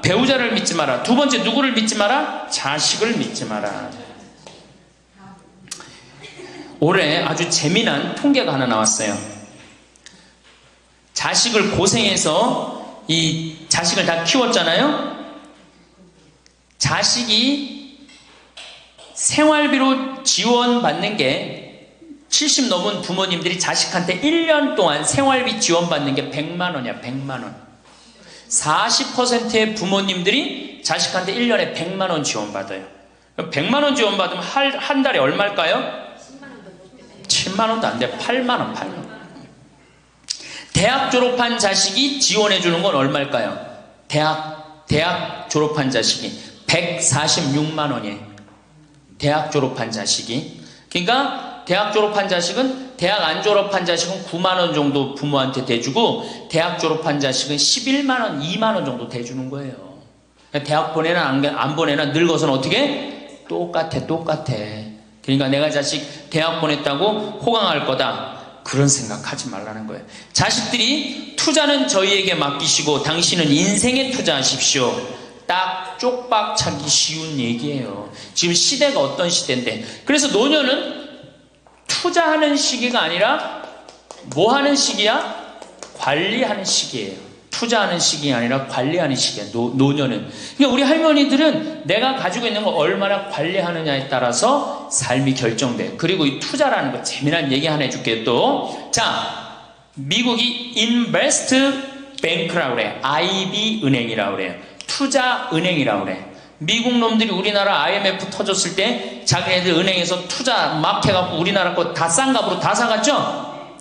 Speaker 1: 배우자를 믿지 마라. 두 번째 누구를 믿지 마라? 자식을 믿지 마라. 올해 아주 재미난 통계가 하나 나왔어요. 자식을 고생해서 이 자식을 다 키웠잖아요. 자식이 생활비로 지원받는 게 70 넘은 부모님들이 자식한테 1년 동안 생활비 지원받는 게 100만 원이야. 100만 원. 40%의 부모님들이 자식한테 1년에 100만 원 지원받아요. 100만 원 지원받으면 한 달에 얼마일까요? 7만 원도 안 돼. 8만 원, 8만 원. 대학 졸업한 자식이 지원해 주는 건 얼마일까요? 대학 졸업한 자식이 146만 원이에요. 대학 졸업한 자식이. 그러니까 대학 졸업한 자식은, 대학 안 졸업한 자식은 9만 원 정도 부모한테 대주고, 대학 졸업한 자식은 11만 원, 2만 원 정도 대주는 거예요. 그러니까 대학 보내나 안 보내나 늙어서는 어떻게? 똑같아. 그러니까 내가 자식 대학 보냈다고 호강할 거다, 그런 생각하지 말라는 거예요. 자식들이 투자는 저희에게 맡기시고 당신은 인생에 투자하십시오. 딱 쪽박 차기 쉬운 얘기예요. 지금 시대가 어떤 시대인데. 그래서 노년은 투자하는 시기가 아니라 뭐 하는 시기야? 관리하는 시기예요. 투자하는 시기가 아니라 관리하는 시기야, 노년은. 그러니까 우리 할머니들은 내가 가지고 있는 걸 얼마나 관리하느냐에 따라서 삶이 결정돼. 그리고 이 투자라는 거 재미난 얘기 하나 해줄게요, 또. 자, 미국이 Invest Bank라고 그래. IB 은행이라고 그래요. 투자 은행이라고 그래. 미국 놈들이 우리나라 IMF 터졌을 때 자기네들 은행에서 투자 막 해갖고 우리나라 거 다 싼 값으로 다 사갔죠?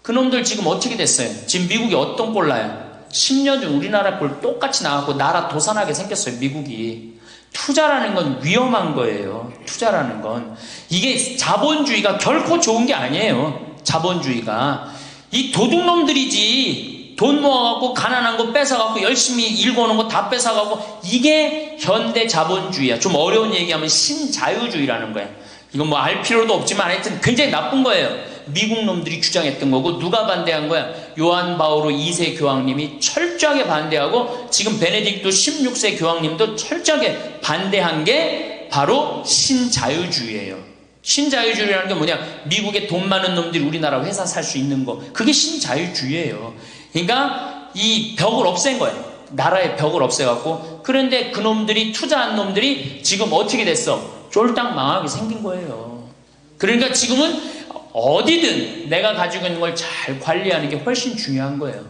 Speaker 1: 그 놈들 지금 어떻게 됐어요? 지금 미국이 어떤 꼴 나요? 10년 전 우리나라 꼴 똑같이 나왔고 나라 도산하게 생겼어요, 미국이. 투자라는 건 위험한 거예요. 투자라는 건. 이게 자본주의가 결코 좋은 게 아니에요. 자본주의가. 이 도둑놈들이지. 돈 모아갖고 가난한 거 뺏어갖고 열심히 일궈놓은 거 다 뺏어갖고, 이게 현대 자본주의야. 좀 어려운 얘기하면 신자유주의라는 거야. 이건 뭐 알 필요도 없지만 하여튼 굉장히 나쁜 거예요. 미국 놈들이 주장했던 거고. 누가 반대한 거야? 요한 바오로 2세 교황님이 철저하게 반대하고, 지금 베네딕토 16세 교황님도 철저하게 반대한 게 바로 신자유주의예요. 신자유주의라는 게 뭐냐? 미국에 돈 많은 놈들이 우리나라 회사 살 수 있는 거, 그게 신자유주의예요. 그러니까 이 벽을 없앤 거예요. 나라의 벽을 없애갖고. 그런데 그 놈들이, 투자한 놈들이 지금 어떻게 됐어? 쫄딱 망하게 생긴 거예요. 그러니까 지금은 어디든 내가 가지고 있는 걸 잘 관리하는 게 훨씬 중요한 거예요.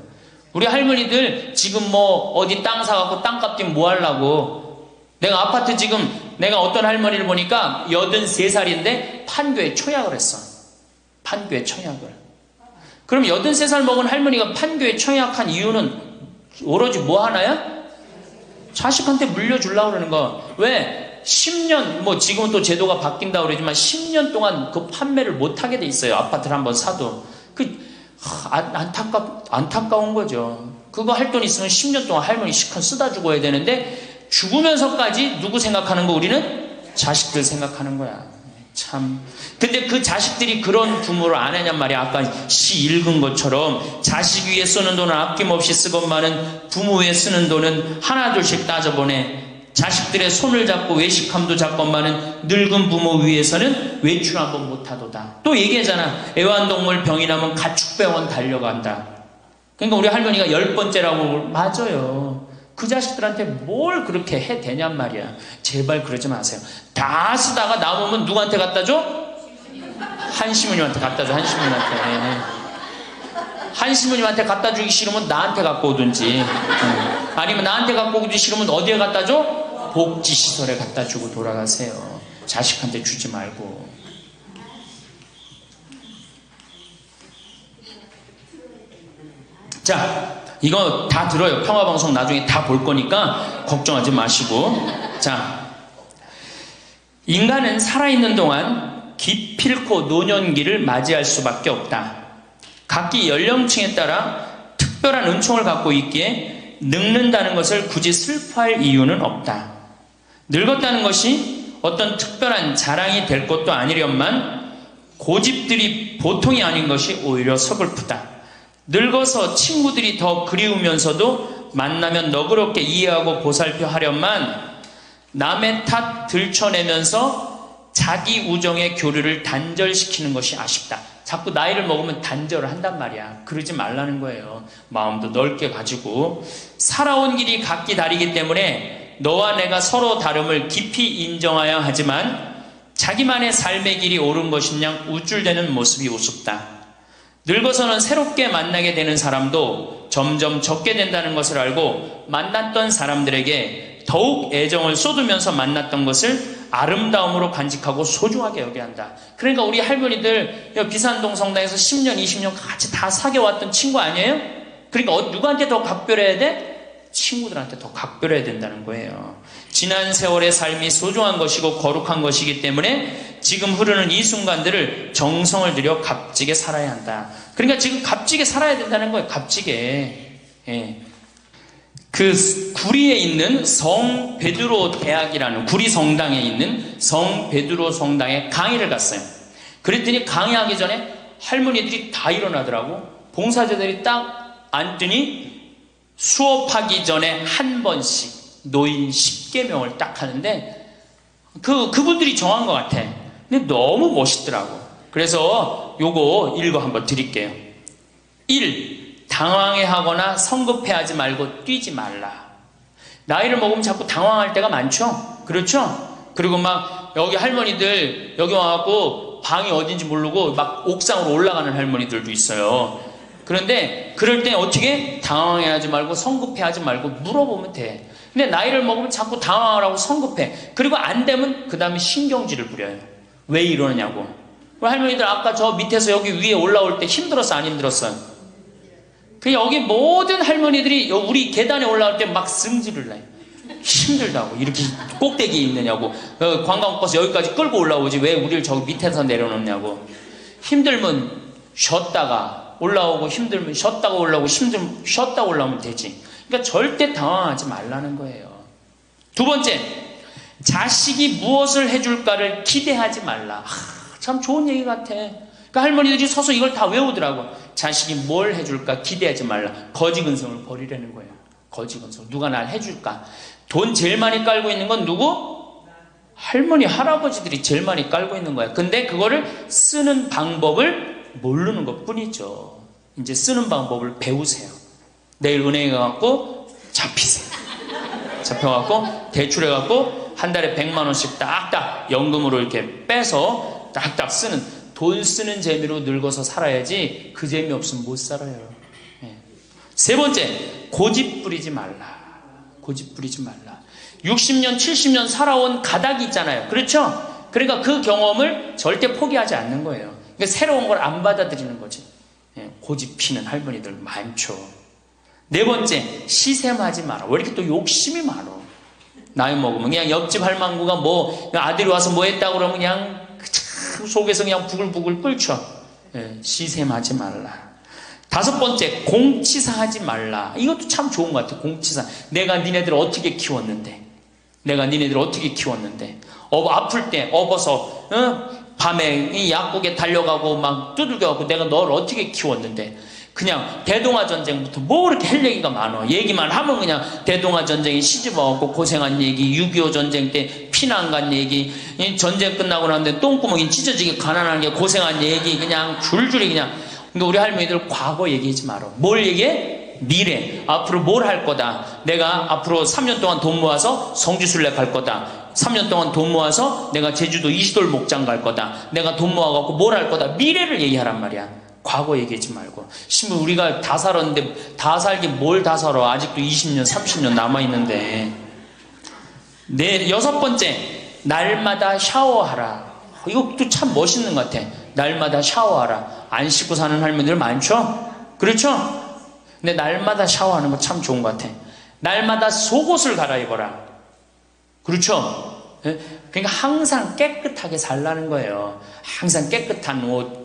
Speaker 1: 우리 할머니들 지금 뭐 어디 땅 사갖고 땅값 뛰면 뭐 하려고. 내가 아파트 지금, 내가 어떤 할머니를 보니까 83살인데 판교에 청약을 했어. 판교에 청약을. 그럼 83살 먹은 할머니가 판교에 청약한 이유는 오로지 뭐 하나야? 자식한테 물려주려고 그러는 거. 왜? 10년, 뭐 지금은 또 제도가 바뀐다고 그러지만 10년 동안 그 판매를 못하게 돼 있어요. 아파트를 한번 사도. 안타까운 거죠. 그거 할 돈 있으면 10년 동안 할머니 시큰 쓰다 죽어야 되는데, 죽으면서까지 누구 생각하는 거? 우리는 자식들 생각하는 거야. 참. 근데 그 자식들이 그런 부모를 안 하냔 말이야. 아까 시 읽은 것처럼 자식 위에 쓰는 돈은 아낌없이 쓰건만은 부모 위에 쓰는 돈은 하나둘씩 따져보내. 자식들의 손을 잡고 외식함도 잡건만은 늙은 부모 위해서는 외출 한번 못하도다. 또 얘기하잖아. 애완동물 병이 나면 가축병원 달려간다. 그러니까 우리 할머니가 10번째라고. 맞아요. 그 자식들한테 뭘 그렇게 해대냔 말이야. 제발 그러지 마세요. 다 쓰다가 남으면 누구한테 갖다 줘? 한시부님한테 갖다 줘. 한시부님한테. 한시부님한테 갖다 주기 싫으면 나한테 갖고 오든지, 아니면 나한테 갖고 오기 싫으면 어디에 갖다 줘? 복지시설에 갖다 주고 돌아가세요. 자식한테 주지 말고. 자, 이거 다 들어요. 평화방송 나중에 다 볼 거니까 걱정하지 마시고. 자, 인간은 살아있는 동안 기필코 노년기를 맞이할 수밖에 없다. 각기 연령층에 따라 특별한 은총을 갖고 있기에 늙는다는 것을 굳이 슬퍼할 이유는 없다. 늙었다는 것이 어떤 특별한 자랑이 될 것도 아니련만 고집들이 보통이 아닌 것이 오히려 서글프다. 늙어서 친구들이 더 그리우면서도 만나면 너그럽게 이해하고 보살펴 하련만 남의 탓 들춰내면서 자기 우정의 교류를 단절시키는 것이 아쉽다. 자꾸 나이를 먹으면 단절을 한단 말이야. 그러지 말라는 거예요. 마음도 넓게 가지고. 살아온 길이 각기 다르기 때문에 너와 내가 서로 다름을 깊이 인정해야 하지만 자기만의 삶의 길이 옳은 것인 양 우쭐대는 모습이 우습다. 늙어서는 새롭게 만나게 되는 사람도 점점 적게 된다는 것을 알고 만났던 사람들에게 더욱 애정을 쏟으면서 만났던 것을 아름다움으로 간직하고 소중하게 여겨야 한다. 그러니까 우리 할머니들 비산동 성당에서 10년, 20년 같이 다 사귀어왔던 친구 아니에요? 그러니까 누구한테 더 각별해야 돼? 친구들한테 더 각별해야 된다는 거예요. 지난 세월의 삶이 소중한 것이고 거룩한 것이기 때문에 지금 흐르는 이 순간들을 정성을 들여 값지게 살아야 한다. 그러니까 지금 값지게 살아야 된다는 거예요. 값지게. 예. 그 구리에 있는 성 베드로 대학이라는 구리 성당에 있는 성 베드로 성당에 강의를 갔어요. 그랬더니 강의하기 전에 할머니들이 다 일어나더라고. 봉사자들이 딱 앉더니 수업하기 전에 한 번씩 노인 10계명을 딱 하는데 그분들이 정한 것 같아. 근데 너무 멋있더라고. 그래서 요거 읽어 한번 드릴게요. 1. 당황해하거나 성급해하지 말고 뛰지 말라. 나이를 먹으면 자꾸 당황할 때가 많죠? 그렇죠? 그리고 막 여기 할머니들 여기 와갖고 방이 어딘지 모르고 막 옥상으로 올라가는 할머니들도 있어요. 그런데 그럴 때 어떻게? 당황해하지 말고 성급해하지 말고 물어보면 돼. 근데 나이를 먹으면 자꾸 당황하라고 성급해. 그리고 안 되면 그 다음에 신경질을 부려요. 왜 이러느냐고. 할머니들 아까 저 밑에서 여기 위에 올라올 때 힘들었어 안 힘들었어요? 그 여기 모든 할머니들이 우리 계단에 올라올 때 막 승질을 내요. 힘들다고. 이렇게 꼭대기에 있느냐고. 관광버스 여기까지 끌고 올라오지 왜 우리를 저기 밑에서 내려놓냐고. 힘들면 쉬었다가 올라오고 힘들면 쉬었다가 올라오고 힘들면 쉬었다가 올라오면 되지. 그러니까 절대 당황하지 말라는 거예요. 두 번째, 자식이 무엇을 해줄까를 기대하지 말라. 참 좋은 얘기 같아. 그러니까 할머니들이 서서 이걸 다 외우더라고. 자식이 뭘 해줄까 기대하지 말라. 거지근성을 버리라는 거예요. 거지근성. 누가 날 해줄까. 돈 제일 많이 깔고 있는 건 누구? 할머니, 할아버지들이 제일 많이 깔고 있는 거야. 근데 그거를 쓰는 방법을 모르는 것 뿐이죠. 이제 쓰는 방법을 배우세요. 내일 은행에 가갖고 잡히세요. 잡혀갖고 대출해갖고 한 달에 100만 원씩 딱딱 연금으로 이렇게 빼서 딱딱 쓰는, 돈 쓰는 재미로 늙어서 살아야지 그 재미 없으면 못 살아요. 네. 세 번째, 고집 부리지 말라. 고집 부리지 말라. 60년, 70년 살아온 가닥이 있잖아요. 그렇죠? 그러니까 그 경험을 절대 포기하지 않는 거예요. 그러니까 새로운 걸 안 받아들이는 거지. 네. 고집 피는 할머니들 많죠. 네 번째, 시샘하지 마라. 왜 이렇게 또 욕심이 많아? 나이 먹으면 그냥 옆집 할망구가 뭐 아들이 와서 뭐 했다고 그러면 그냥 참 속에서 그냥 부글부글 끓죠. 예, 시샘하지 말라. 다섯 번째, 공치사하지 말라. 이것도 참 좋은 것 같아. 공치사. 내가 니네들 어떻게 키웠는데, 내가 니네들 어떻게 키웠는데, 아플 때 업어서 밤에 이 약국에 달려가고 막 두들겨가고 내가 널 어떻게 키웠는데, 그냥 대동아 전쟁부터 뭐 그렇게 할 얘기가 많아. 얘기만 하면 그냥 대동아 전쟁에 시집와갖고 고생한 얘기, 6.25 전쟁 때 피난 간 얘기, 전쟁 끝나고 나는데 똥구멍이 찢어지게 가난한 게 고생한 얘기, 그냥 줄줄이 그냥. 근데 우리 할머니들 과거 얘기하지 말아. 뭘 얘기해? 미래. 앞으로 뭘 할 거다. 내가 앞으로 3년 동안 돈 모아서 성지순례 갈 거다. 3년 동안 돈 모아서 내가 제주도 이시돌 목장 갈 거다. 내가 돈 모아갖고 뭘 할 거다. 미래를 얘기하란 말이야. 과거 얘기하지 말고. 심지어 우리가 다 살았는데 다 살긴 뭘 다 살아. 아직도 20년 30년 남아있는데. 여섯 번째, 날마다 샤워하라. 이것도 참 멋있는 것 같아. 날마다 샤워하라. 안 씻고 사는 할머니들 많죠? 그렇죠? 근데 날마다 샤워하는 거 참 좋은 것 같아. 날마다 속옷을 갈아입어라. 그렇죠? 그러니까 항상 깨끗하게 살라는 거예요. 항상 깨끗한 옷,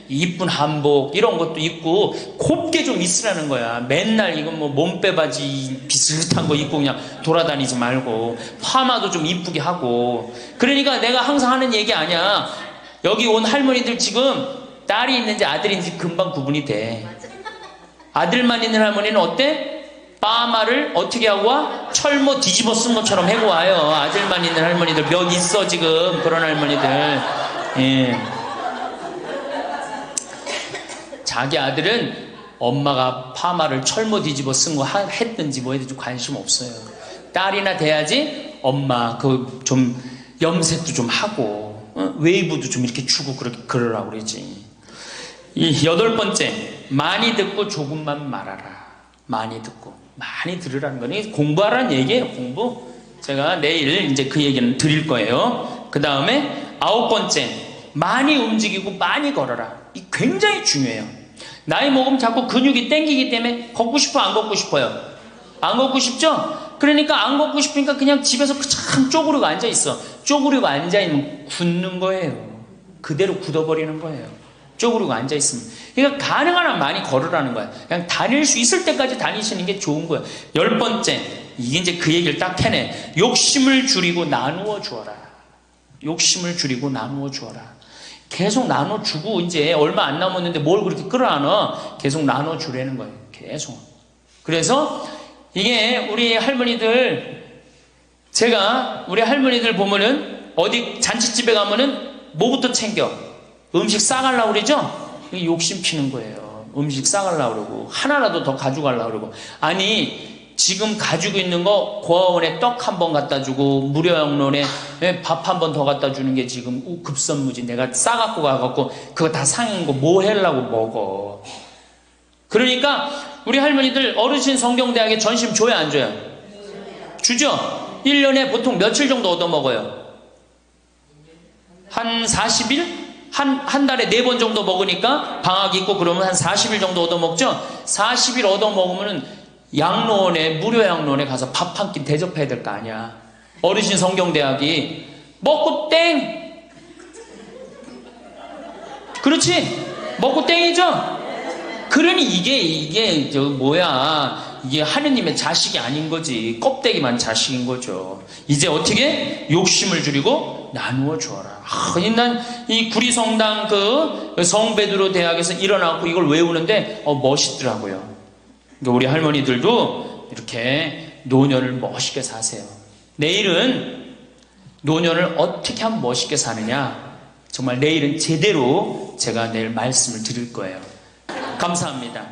Speaker 1: 이쁜 한복 이런 것도 입고 곱게 좀 있으라는 거야. 맨날 이건 뭐 몸빼바지 비슷한 거 입고 그냥 돌아다니지 말고 파마도 좀 이쁘게 하고. 그러니까 내가 항상 하는 얘기 아니야. 여기 온 할머니들 지금 딸이 있는지 아들이 있는지 금방 구분이 돼. 아들만 있는 할머니는 어때? 파마를 어떻게 하고 와? 철모 뒤집어 쓴 것처럼 해고 와요. 아들만 있는 할머니들 몇 있어 지금. 그런 할머니들. 예. 자기 아들은 엄마가 파마를 철모 뒤집어 쓴 거 했든지 뭐 했든지 관심 없어요. 딸이나 돼야지 엄마 그 좀 염색도 좀 하고 웨이브도 좀 이렇게 주고 그러라고 그러지. 이 여덟 번째, 많이 듣고 조금만 말하라. 많이 듣고 많이 들으라는 거니 공부하라는 얘기예요. 공부. 제가 내일 이제 그 얘기는 드릴 거예요. 그 다음에 아홉 번째, 많이 움직이고 많이 걸어라. 이 굉장히 중요해요. 나이 먹으면 자꾸 근육이 땡기기 때문에 걷고 싶어 안 걷고 싶어요? 안 걷고 싶죠? 그러니까 안 걷고 싶으니까 그냥 집에서 참 쪼그리고 앉아있어. 쪼그리고 앉아있으면 굳는 거예요. 그대로 굳어버리는 거예요. 쪼그리고 앉아있으면. 그러니까 가능한 한 많이 걸으라는 거야. 그냥 다닐 수 있을 때까지 다니시는 게 좋은 거야. 10번째, 이게 이제 그 얘기를 딱 해내. 욕심을 줄이고 나누어 주어라. 욕심을 줄이고 나누어 주어라. 계속 나눠주고 이제 얼마 안 남았는데 뭘 그렇게 끌어안아. 계속 나눠주라는 거예요. 계속. 그래서 이게 우리 할머니들, 제가 우리 할머니들 보면은 어디 잔치집에 가면은 뭐부터 챙겨? 음식 싸가려고 그러죠? 욕심 피는 거예요. 음식 싸가려고 그러고 하나라도 더 가져가려고 그러고. 아니 지금 가지고 있는 거 고아원에 떡 한 번 갖다 주고 무료양론에 밥 한 번 더 갖다 주는 게 지금 급선무지. 내가 싸갖고 가갖고 그거 다 상인 거 뭐 하려고 먹어. 그러니까 우리 할머니들 어르신 성경대학에 전심 줘야 안 줘요? 주죠? 1년에 보통 며칠 정도 얻어먹어요? 한 40일? 한 달에 4번 정도 먹으니까 방학 있고 그러면 한 40일 정도 얻어먹죠? 40일 얻어먹으면 양로원에, 무료 양로원에 가서 밥 한 끼 대접해야 될 거 아니야. 어르신 성경대학이 먹고 땡! 그렇지? 먹고 땡이죠? 그러니 이게 이게 하느님의 자식이 아닌 거지. 껍데기만 자식인 거죠. 이제 어떻게? 욕심을 줄이고 나누어 주어라. 난 이 구리성당 그 성베드로 대학에서 일어나고 이걸 외우는데 멋있더라고요. 그러니까 우리 할머니들도 이렇게 노년을 멋있게 사세요. 내일은 노년을 어떻게 하면 멋있게 사느냐, 정말 내일은 제대로 제가 내일 말씀을 드릴 거예요. 감사합니다.